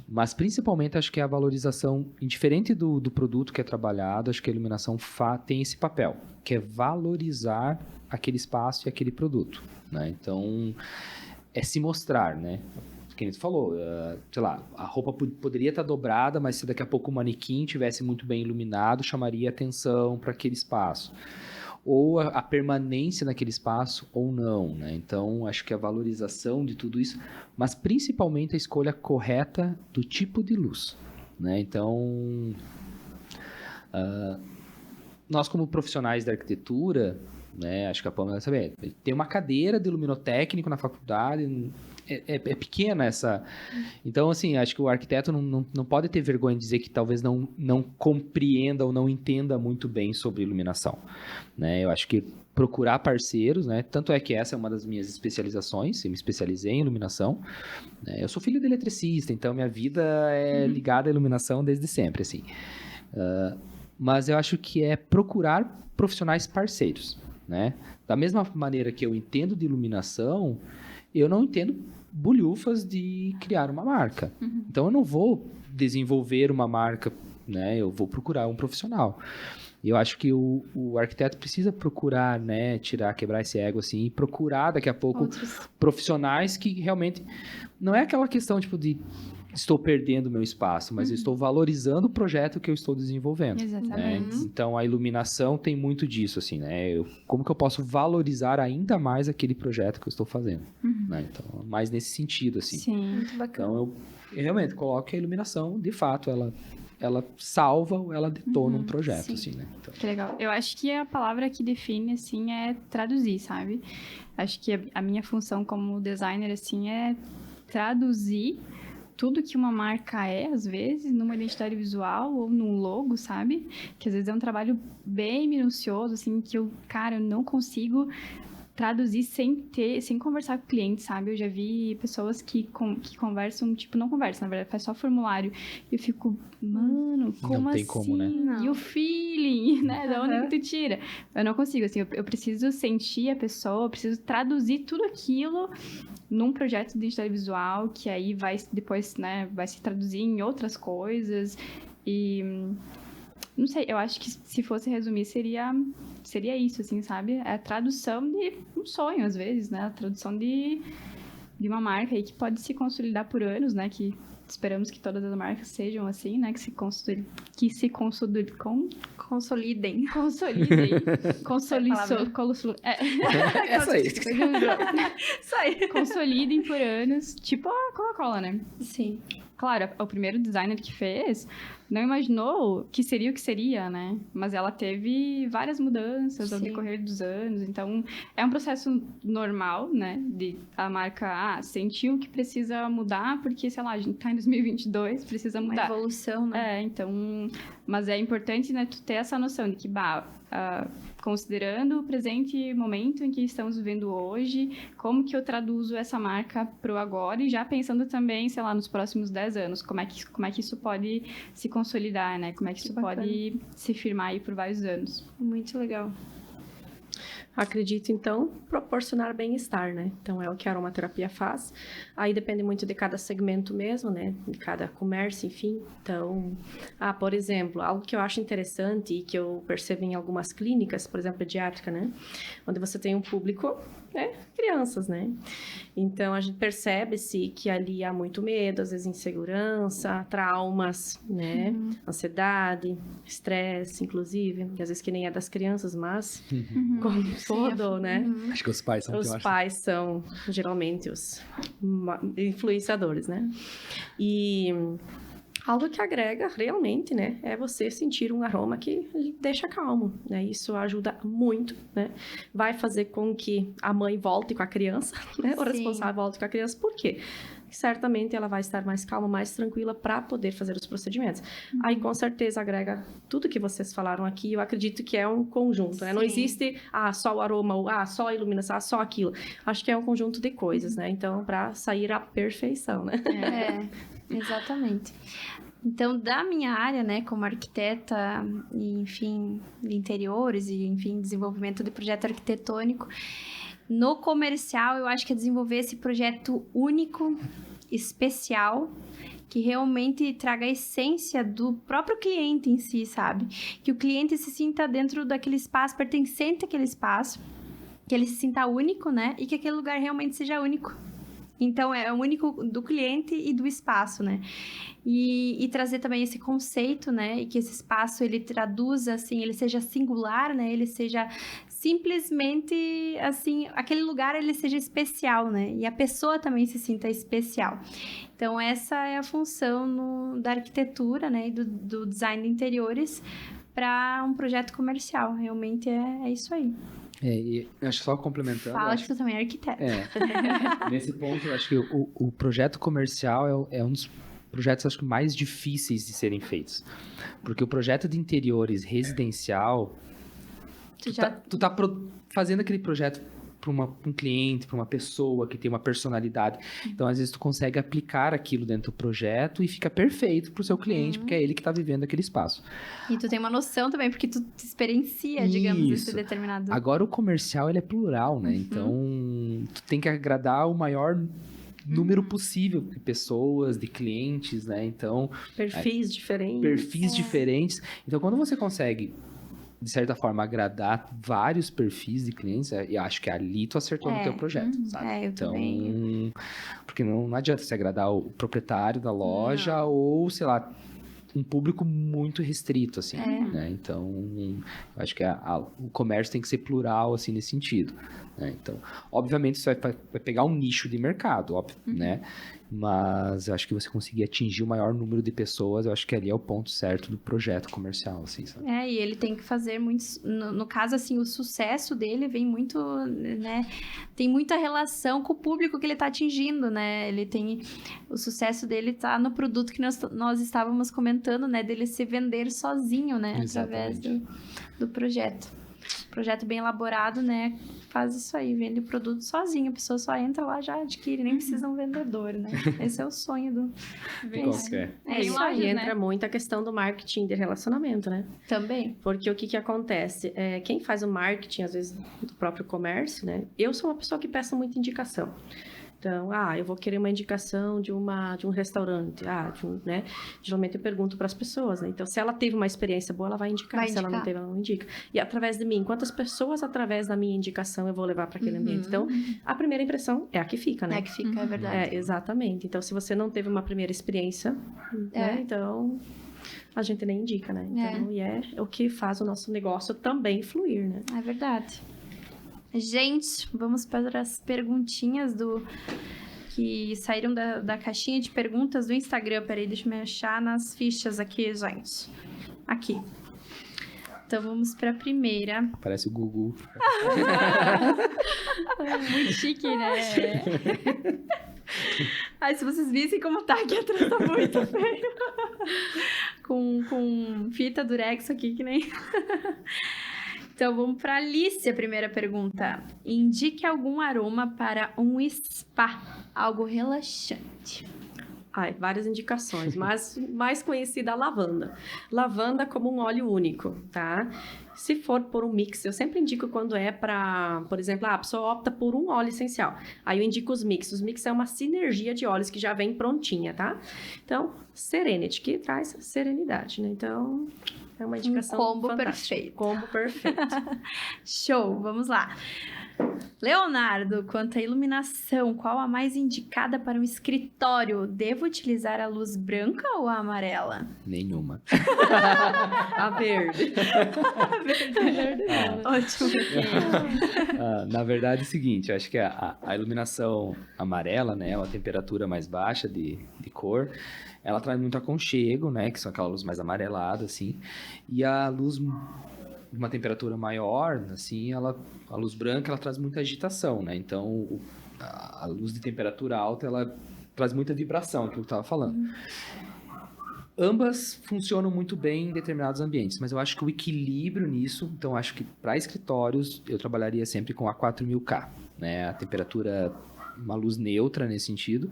Mas, principalmente, acho que é a valorização, indiferente do produto que é trabalhado, acho que a iluminação tem esse papel, que é valorizar aquele espaço e aquele produto, né? Então, é se mostrar, né? Quem falou, sei lá, a roupa poderia estar dobrada, mas se daqui a pouco o manequim tivesse muito bem iluminado, chamaria atenção para aquele espaço. Ou a permanência naquele espaço ou não, né? Então, acho que a valorização de tudo isso, mas principalmente a escolha correta do tipo de luz, né? Então, nós como profissionais da arquitetura, né? Acho que a Pamela sabe, tem uma cadeira de luminotécnico na faculdade, é pequena essa... Então, assim, acho que o arquiteto não pode ter vergonha de dizer que talvez não compreenda ou não entenda muito bem sobre iluminação, né? Eu acho que procurar parceiros, né? Tanto é que essa é uma das minhas especializações, eu me especializei em iluminação, né? Eu sou filho de eletricista, então minha vida é ligada à iluminação desde sempre, assim. Mas eu acho que é procurar profissionais parceiros, né? Da mesma maneira que eu entendo de iluminação, eu não entendo bulhufas de criar uma marca. Então, eu não vou desenvolver uma marca, né? Eu vou procurar um profissional. E eu acho que o arquiteto precisa procurar, né? Quebrar esse ego, assim, e procurar, daqui a pouco, profissionais que realmente... Não é aquela questão, tipo, de estou perdendo o meu espaço, mas eu estou valorizando o projeto que eu estou desenvolvendo. Exatamente. Né? Então, a iluminação tem muito disso, assim, né? Como que eu posso valorizar ainda mais aquele projeto que eu estou fazendo, né? Então, mais nesse sentido, assim. Sim. Muito bacana. Então, eu realmente coloco que a iluminação, de fato, ela salva ou ela detona um projeto, sim. assim, né? Então, Que legal. Eu acho que a palavra que define, assim, é traduzir, sabe? Acho que a minha função como designer, assim, é traduzir tudo que uma marca é, às vezes, numa identidade visual ou num logo, sabe? Que às vezes é um trabalho bem minucioso, assim, que eu não consigo traduzir sem conversar com o cliente, sabe? Eu já vi pessoas que conversam, tipo, não conversam, na verdade, faz só formulário. E eu fico, mano, como Não tem assim? como, né? E o feeling, né? Da onde que tu tira? Eu não consigo, assim, eu preciso sentir a pessoa, eu preciso traduzir tudo aquilo num projeto de identidade visual, que aí vai depois, né, vai se traduzir em outras coisas. E não sei, eu acho que se fosse resumir, seria isso, assim, sabe? É a tradução de um sonho, às vezes, né? A tradução de uma marca aí que pode se consolidar por anos, né? Que esperamos que todas as marcas sejam assim, né? Que se consolidem. Consolidem. essa aí. Isso aí. Consolidem por anos, tipo a Coca-Cola, né? Sim. Claro, o primeiro designer que fez não imaginou que seria o que seria, né? Mas ela teve várias mudanças ao Sim. decorrer dos anos. Então, é um processo normal, né? De a marca sentiu que precisa mudar porque, sei lá, a gente tá em 2022, precisa Uma mudar. evolução, né? Então... Mas é importante, né, tu ter essa noção de que, considerando o presente momento em que estamos vivendo hoje, como que eu traduzo essa marca pro agora e já pensando também, sei lá, nos próximos 10 anos, como é que isso pode se consolidar, né? Como é que isso pode se firmar aí por vários anos. Muito legal. Acredito, então, proporcionar bem-estar, né? Então, é o que a aromaterapia faz. Aí depende muito de cada segmento mesmo, né? De cada comércio, enfim. Então, por exemplo, algo que eu acho interessante e que eu percebo em algumas clínicas, por exemplo, pediátrica, né? Onde você tem um público, né? Crianças, né? Então, a gente percebe-se que ali há muito medo, às vezes insegurança, traumas, né? Ansiedade, estresse, inclusive, que às vezes que nem é das crianças, mas como todo, né? Acho que os pais são Os pais são geralmente os influenciadores, né? E algo que agrega realmente, né? É você sentir um aroma que deixa calmo, né? Isso ajuda muito, né? Vai fazer com que a mãe volte com a criança, né? O Sim. responsável volte com a criança. Por quê? Certamente ela vai estar mais calma, mais tranquila para poder fazer os procedimentos. Aí, com certeza, agrega tudo que vocês falaram aqui. Eu acredito que é um conjunto, né? Não Sim. existe, só o aroma, ou só a iluminação, só aquilo. Acho que é um conjunto de coisas, né? Então, para sair à perfeição, né? Exatamente. Então, da minha área, né, como arquiteta, e, enfim, de interiores e, enfim, desenvolvimento de projeto arquitetônico, no comercial, eu acho que é desenvolver esse projeto único, especial, que realmente traga a essência do próprio cliente em si, sabe? Que o cliente se sinta dentro daquele espaço, pertencente àquele espaço, que ele se sinta único, né? E que aquele lugar realmente seja único. Então, é o único do cliente e do espaço, né? E trazer também esse conceito, né? E que esse espaço, ele traduza, assim, ele seja singular, né? Ele seja simplesmente, assim, aquele lugar, ele seja especial, né? E a pessoa também se sinta especial. Então, essa é a função da arquitetura, né? E do design de interiores para um projeto comercial. Realmente é isso aí. E acho que só complementando... Fala que tu também é arquiteto. Nesse ponto, eu acho que o projeto comercial é um dos projetos, acho que, mais difíceis de serem feitos. Porque o projeto de interiores residencial, tu tá fazendo aquele projeto para um cliente, para uma pessoa que tem uma personalidade. Então, às vezes, tu consegue aplicar aquilo dentro do projeto e fica perfeito para o seu cliente, porque é ele que está vivendo aquele espaço. E tu tem uma noção também, porque tu te experiencia, digamos, esse Isso. determinado... Agora, o comercial, ele é plural, né? Então, tu tem que agradar o maior número possível de pessoas, de clientes, né? Então... Perfis diferentes. Perfis diferentes. Então, quando você consegue de certa forma, agradar vários perfis de clientes, e acho que ali tu acertou no teu projeto, sabe? Eu também. Porque não adianta você agradar o proprietário da loja ou, sei lá, um público muito restrito, assim, né? Então, eu acho que o comércio tem que ser plural, assim, nesse sentido, né? Então, obviamente, você vai pegar um nicho de mercado, óbvio, né? Mas eu acho que você conseguir atingir o maior número de pessoas, eu acho que ali é o ponto certo do projeto comercial, assim, sabe? E ele tem que fazer muitos... No caso, assim, o sucesso dele vem muito, né? Tem muita relação com o público que ele tá atingindo, né? Ele tem... O sucesso dele tá no produto que nós estávamos comentando, né? Dele se vender sozinho, né? Através do projeto. Projeto bem elaborado, né? Faz isso aí, vende o produto sozinho. A pessoa só entra lá, já adquire, nem precisa um vendedor, né? Esse é o sonho do... Qualquer. Isso aí entra muito a questão do marketing de relacionamento, né? Também. Porque o que acontece? Quem faz o marketing, às vezes, do próprio comércio, né? Eu sou uma pessoa que peço muita indicação. Então, eu vou querer uma indicação de um restaurante, né? Geralmente eu pergunto para as pessoas, né? Então, se ela teve uma experiência boa, ela vai indicar. Se ela não teve, ela não indica. E através de mim, quantas pessoas através da minha indicação eu vou levar para aquele ambiente? Então, a primeira impressão é a que fica, né? É a que fica, é verdade. Exatamente. Então, se você não teve uma primeira experiência, né? Então, a gente nem indica, né? Então, e é o que faz o nosso negócio também fluir, né? É verdade. Gente, vamos para as perguntinhas que saíram da caixinha de perguntas do Instagram. Peraí, deixa eu me achar nas fichas aqui, gente. Aqui. Então, vamos para a primeira. Parece o Gugu. Muito chique, né? Ai, se vocês vissem como tá aqui atrás, tá muito feio. com fita durex aqui, que nem... Então, vamos para a Alice, a primeira pergunta. Indique algum aroma para um spa, algo relaxante. Várias indicações, mas mais conhecida a lavanda. Lavanda como um óleo único, tá? Se for por um mix, eu sempre indico quando é para, por exemplo, a pessoa opta por um óleo essencial. Aí eu indico os mix. Os mix é uma sinergia de óleos que já vem prontinha, tá? Então, Serenity, que traz serenidade, né? Então, é uma indicação combo fantástica. Perfeito. Combo perfeito. Show, vamos lá. Leonardo, quanto à iluminação, qual a mais indicada para um escritório? Devo utilizar a luz branca ou a amarela? Nenhuma. A verde. Ótimo. Na verdade é o seguinte, eu acho que a iluminação amarela, né, a temperatura mais baixa de cor, ela traz muito aconchego, né, que são aquela luz mais amarelada, assim, e a luz de uma temperatura maior, assim, a luz branca, ela traz muita agitação, né, então a luz de temperatura alta, ela traz muita vibração, que eu estava falando. Ambas funcionam muito bem em determinados ambientes, mas eu acho que o equilíbrio nisso, então acho que para escritórios eu trabalharia sempre com a 4000K, né? A temperatura, uma luz neutra nesse sentido,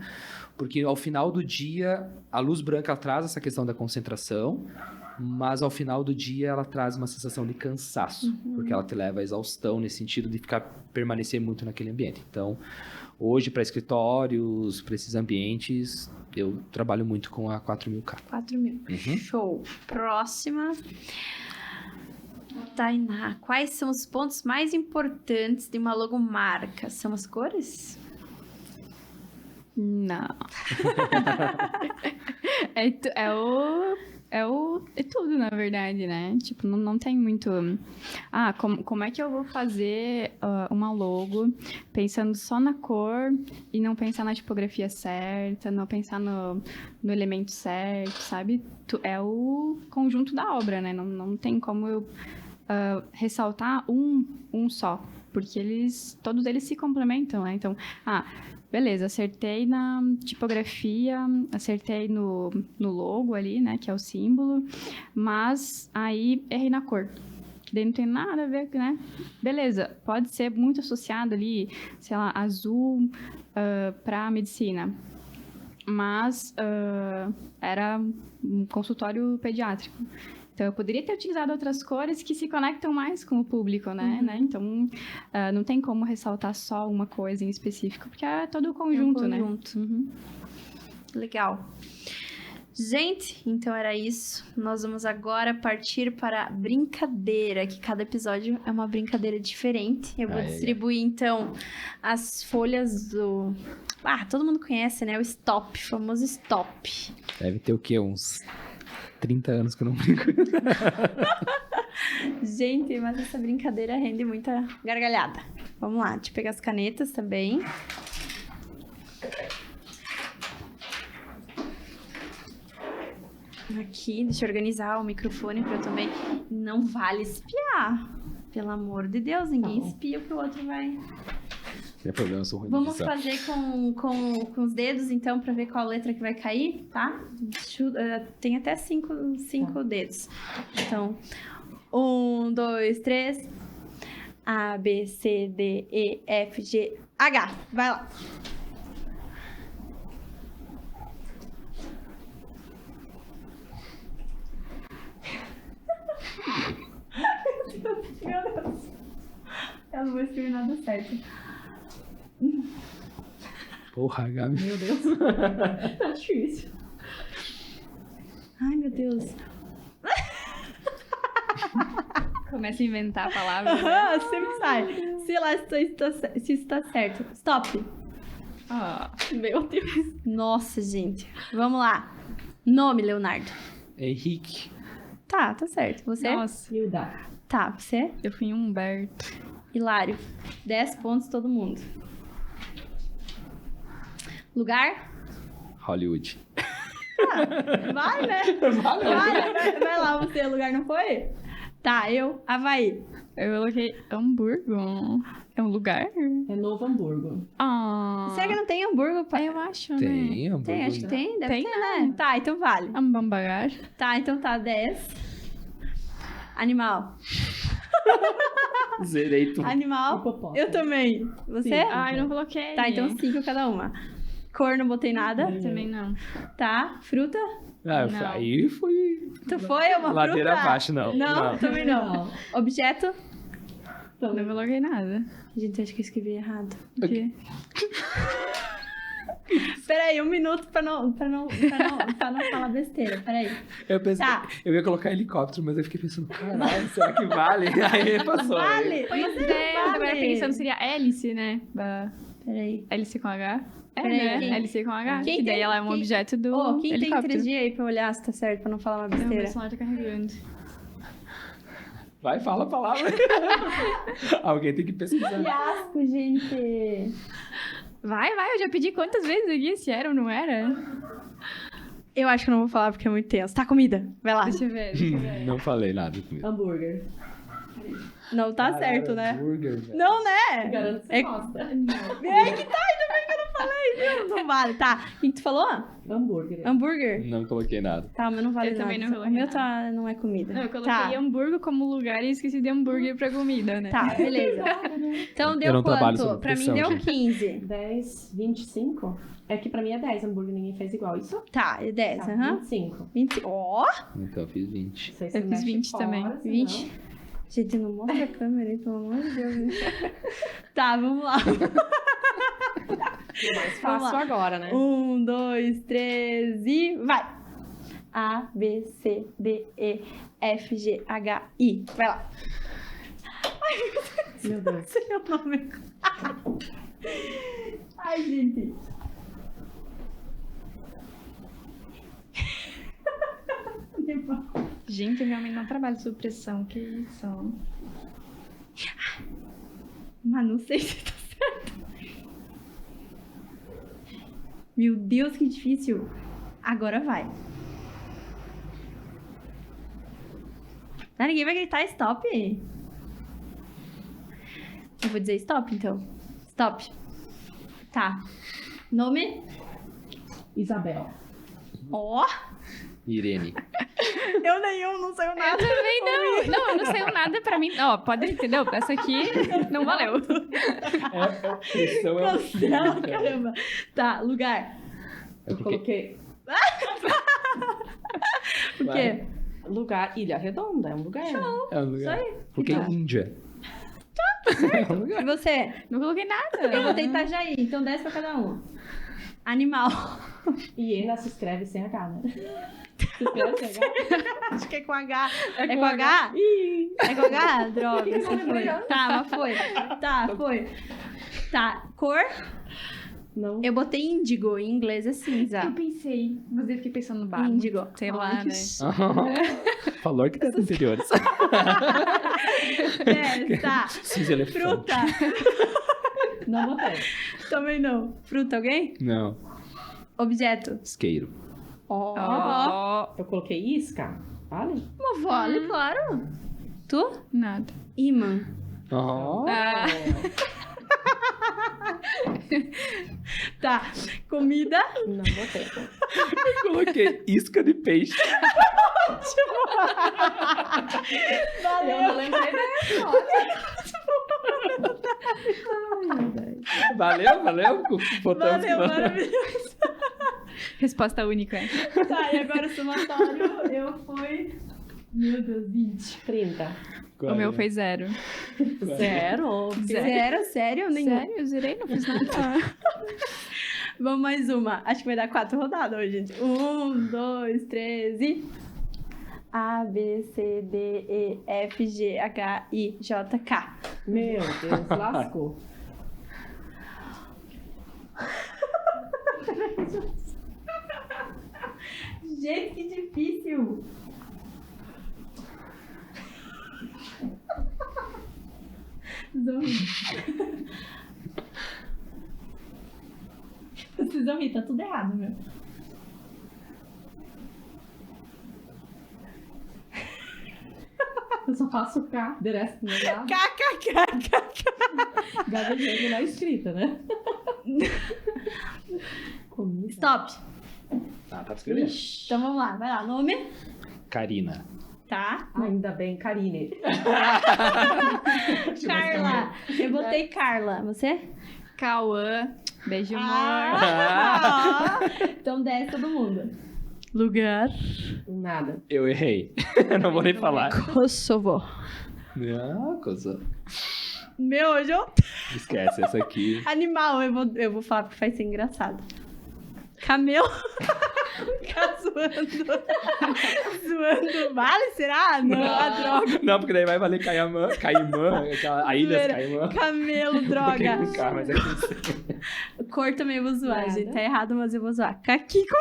porque ao final do dia a luz branca ela traz essa questão da concentração, mas ao final do dia ela traz uma sensação de cansaço, porque ela te leva à exaustão nesse sentido de permanecer muito naquele ambiente. Então, hoje para escritórios, para esses ambientes, eu trabalho muito com a 4000K. 4.000. Show. Próxima. Tainá, quais são os pontos mais importantes de uma logomarca? São as cores? Não. É tudo, na verdade, né? Tipo, não tem muito... como é que eu vou fazer uma logo pensando só na cor e não pensar na tipografia certa, não pensar no elemento certo, sabe? É o conjunto da obra, né? Não tem como eu ressaltar um só, porque todos eles se complementam, né? Então, beleza, acertei na tipografia, acertei no logo ali, né, que é o símbolo, mas aí errei na cor, que daí não tem nada a ver, né? Beleza, pode ser muito associado ali, sei lá, azul para medicina, mas era um consultório pediátrico. Então, eu poderia ter utilizado outras cores que se conectam mais com o público, né? Então, não tem como ressaltar só uma coisa em específico, porque é todo o conjunto, né? Legal. Gente, então era isso. Nós vamos agora partir para a brincadeira, que cada episódio é uma brincadeira diferente. Eu vou distribuir, então, as folhas do... todo mundo conhece, né? O stop, o famoso stop. Deve ter o quê? Uns 30 anos que eu não brinco. Gente, mas essa brincadeira rende muita gargalhada. Vamos lá, deixa eu pegar as canetas também. Aqui, deixa eu organizar o microfone para eu também... Não vale espiar. Pelo amor de Deus, ninguém espia, que o outro vai... Não tem problema, eu sou ruim de Vamos visão. fazer com os dedos, então, para ver qual letra que vai cair, tá? Tem até cinco dedos. Então, 1, 2, 3... A, B, C, D, E, F, G, H. Vai lá. Meu Deus. Eu não vou escrever nada certo. Porra, Gabi. Meu Deus. Tá difícil. Ai, meu Deus. Começa a inventar palavras. Sempre sai. Sei lá se isso tá certo. Stop. Meu Deus. Nossa, gente. Vamos lá. Nome, Leonardo. Henrique. Tá certo. Você? Nossa, Hilda. Tá, você? eu fui em Humberto. Hilário. 10 pontos todo mundo. Lugar? Hollywood. Vai, né? Vai lá, você. Lugar não foi? Tá, eu. Havaí. Eu coloquei Hamburgo. É um lugar? É Novo Hamburgo. Será que não tem hambúrguer? Eu acho, né? Tem, hambúrguer. Tem, acho que tem. Deve Tem, ter, né? Tá, então vale. Ambambagar. Tá, então tá, 10. Animal. Zerei tudo. Animal. Hipopótamo. Eu também. Você? Sim. Eu não coloquei. Tá, então 5 cada uma. Cor, não botei nada. Também não. Tá. Fruta? Não. Aí foi Tu foi uma ladeira fruta? abaixo, não. Não, também não. Objeto? Não coloquei nada. Gente, acho que eu escrevi errado. O quê? Peraí, 1 minuto pra não falar besteira. Peraí. Eu pensei, Tá. eu ia colocar helicóptero, mas eu fiquei pensando, caralho, será que vale? Aí passou. Vale! Pois Mas é, eu tava vale. pensando seria hélice, né? Peraí. Hélice com H? É, Peraí, né? quem- Hélice com H. quem Que daí tem- ela é um quem- objeto do Ô, quem tem helicóptero. 3G aí pra olhar se tá certo, pra não falar uma Não, besteira? meu celular tá carregando. Vai, fala a palavra. Alguém tem que pesquisar. Que asco, gente. Vai, eu já pedi quantas vezes aqui se era ou não era? Eu acho que eu não vou falar porque é muito tenso. Tá, comida. Vai lá. Deixa eu ver. Não falei nada comigo. Hambúrguer. Não tá certo, né? Hambúrguer, velho. Não, né? Garanto que você É- gosta. É que tá, ainda bem que eu não falei, viu? Não vale. Tá. O que tu falou? Hambúrguer. Hambúrguer? Não coloquei nada. Tá, mas não vale Eu nada. também não coloquei O meu nada. tá, não é comida. Não, eu coloquei Tá. hambúrguer como lugar e esqueci de hambúrguer pra comida, né? Tá, beleza. Então deu não trabalho quanto? sob Pra mim pressão, deu gente. 15. 10, 25? É que pra mim é 10 hambúrguer, ninguém fez igual. Isso? Tá, é 10, Tá, aham. 25. 20. Ó! Então eu fiz 20. Vocês Eu se fiz mexem 20 fora, também. senão- 20. Gente, não mostra a câmera aí, pelo amor de Deus. Né? Tá, vamos lá. É mais Vamos fácil lá. agora, né? 1, 2, 3 e vai! A, B, C, D, E, F, G, H, I. Vai lá. Meu Deus. Esse é o nome. Ai, gente. Gente, eu realmente não trabalho sob pressão. Que isso? Mas não sei se tá certo. Meu Deus, que difícil. Agora vai. Ah, ninguém vai gritar stop. Eu vou dizer stop, então. Stop. Tá. Nome? Isabel. Ó. Irene. Eu nenhum, não saiu Eu nada. também não. Não, eu não sei nada pra mim. Ó, pode, entendeu? Essa aqui não valeu. Pressão Cancela, caramba. Tá, lugar. É Eu porque... coloquei Por quê? lugar, Ilha Redonda, é um lugar. É um lugar. Isso aí. Porque Tá. Índia. E você? Não coloquei nada. Eu vou tentar Itajaí, então 10 pra cada um. Animal. Hiena se escreve sem H, né? Se escreve sem H? Acho que é com H. É com com H? Ih, É com H? Droga, Eu você não foi. lembrei. Tá, mas foi. Tá, foi. Tá, cor. não. Eu botei índigo, em inglês é cinza. Eu pensei, mas eu fiquei pensando no bar. Índigo. Sei Ai, lá, que né? Falou arquitetos interiores. É, tá. Cinza elefante. Fruta. Não botei. Também não. Fruta, alguém? Não. Objeto. Isqueiro. Ó. Ó, Eu coloquei isca. Vale? Uma vale, claro. Tu? nada. Imã. Oh. Ah, Tá. Comida. Não botei. Coloquei isca de peixe. Eu não lembrei dessa. Valeu? Botamos Valeu, na- maravilhoso. resposta única. Tá, e agora o somatório, eu fui... Meu Deus, 20. 30. O meu foi 0. Zero. Zero, sério? Nenhum. Sério? Eu zerei, não fiz nada. Vamos mais uma. Acho que vai dar 4 rodadas hoje, gente. 1, 2, 3 e... A, B, C, D, E, F, G, H, I, J, K. Meu Deus, lascou. Gente, que difícil. Vocês vão rir, tá tudo errado, meu. Eu só faço K, direto no H. KKKK. Gaguejando na escrita, né? Comida. Stop. Tá escrevendo. Então vamos lá, vai lá. Nome? Karina. Tá. Ainda bem, Karine. Carla. Eu botei Carla. Você? Cauã, beijo, amor. Ah! Então desce todo mundo. Lugar. Nada. Eu errei. Não vou nem falar. Kosovo. Não, coisa. Meu, hoje eu... Esquece essa aqui. Animal, eu vou falar porque vai ser engraçado. Camelo. Ficar zoando. Zoando. Vale, será? Não, a droga. Não, porque daí vai valer Caimã, a ilha Zoeira. Caimã. Camelo, Fiquei droga. com K, mas é que Cor também eu vou zoar, Nada. gente. Tá errado, mas eu vou zoar. Caqui com...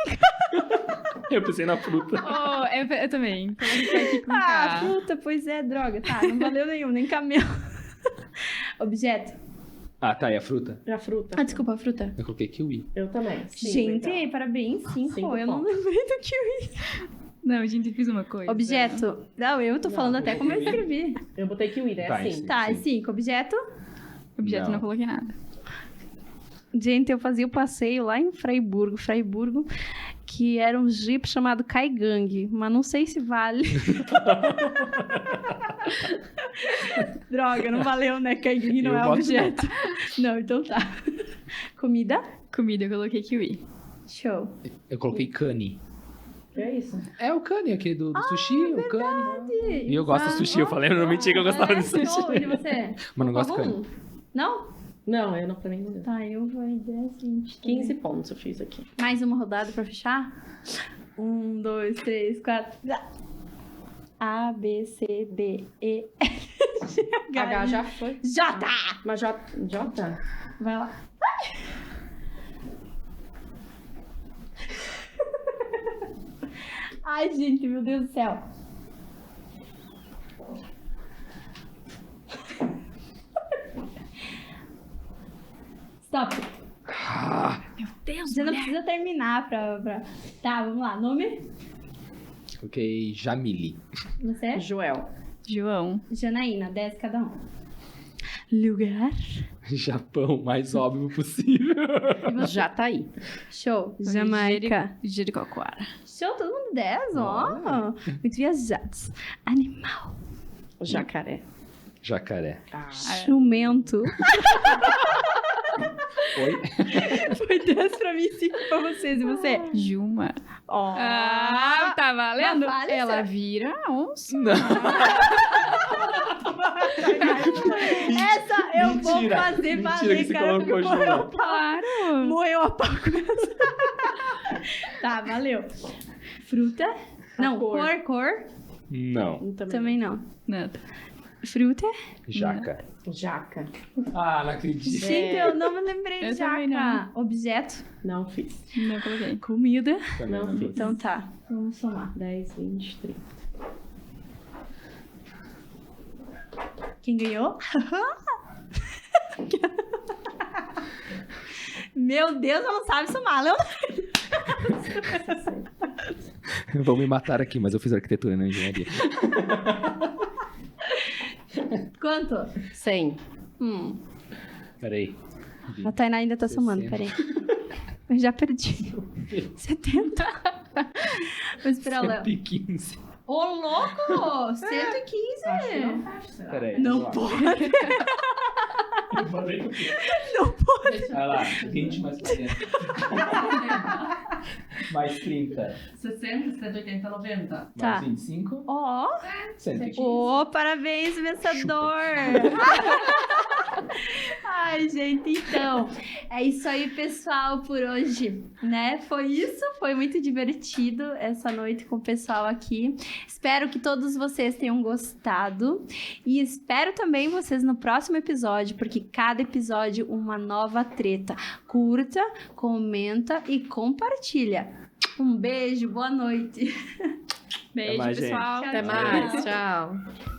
eu pensei na fruta. Oh, eu também. Coloquei aqui com Ah, K. puta, pois é, droga. Tá, não valeu nenhum, nem camelo. Objeto. Ah, tá, e a fruta? A fruta. Ah, desculpa, a fruta. Eu coloquei kiwi. Eu também. Sim, Gente, legal. parabéns. 5. 5 Eu não pontos. lembrei do kiwi. Não, gente, eu fiz uma coisa. Objeto. Não, eu tô Não, falando até como eu kiwi. escrevi. Eu botei kiwi, né? Tá, Assim. sim. Tá, 5. Objeto. Objeto, Não. não coloquei nada. Gente, eu fazia o passeio lá em Freiburgo, que era um jeep chamado Kaigang, mas não sei se vale. Droga, não valeu, né? Kaigang não Eu é boto objeto. Não, então tá. Comida? Comida, eu coloquei kiwi. Show. Eu coloquei cane. Que é isso? É o cane, aquele do sushi, o cane. E eu gosto de Exato. sushi, eu falei, eu não menti que eu gostava de sushi. Show. E você? Mas não gosto de Qual cane. um? Não? Não, eu não pra mim não deu. Tá, eu vou em 10, 20. 15 pontos eu fiz aqui. Mais uma rodada pra fechar? 1, 2, 3, 4. A, B, C, D, E, F, G, H, H I, já foi. J. Mas J. J? Vai lá. Ai, gente, meu Deus do céu. Stop. Ah, Meu Deus, Você não precisa terminar pra... Tá, vamos lá. Nome? coloquei Jamile. Você? Joel. João. Janaína, 10 cada um. Lugar? Japão, mais óbvio possível. Já tá aí. Show. Jamaica. Jericoacoara. Show, todo mundo 10, ó. Muito viajados. Animal. Jacaré. Jacaré. Ah. Jumento. Oi? Foi 10 pra mim, 5 pra vocês. E você? Juma. Ó. Ah, tá valendo? Mas vale, Ela será? vira onça. Não. Essa eu vou Mentira. fazer Mentira valer, que você cara. colocou porque Juma. eu falo. Claro. Moeu a pau. Tá, valeu. Fruta? Não, cor. Não. Também não. Nada. Fruta? Jaca. Jaca. Ah, não acredito. Gente, eu não me lembrei de Eu também jaca. Objeto? Não fiz. Não coloquei. Comida? Também Não fiz. Então tá, vamos somar. 10, 20, 30. Quem ganhou? Meu Deus, ela não sabe somar, Leonardo. Vão me matar aqui, mas eu fiz arquitetura na engenharia. Quanto? 100. Peraí. A Tainá ainda tá somando, 60. peraí. Eu já perdi. 70. Vou esperar o Léo. 115. Ô, louco! 115! Peraí. Não vamos pode. lá. Não pode. Vai lá, 20 mais 40. Mais 30. 60, 180, 90. Tá. Mais 25. Ó! 115. Ô, parabéns, vencedor! Ai, gente, então, é isso aí, pessoal, por hoje, né? Foi isso, foi muito divertido essa noite com o pessoal aqui. Espero que todos vocês tenham gostado e espero também vocês no próximo episódio, porque cada episódio uma nova treta. Curta, comenta e compartilha. Um beijo, boa noite. Beijo, mais, gente. pessoal. Até mais. Tchau.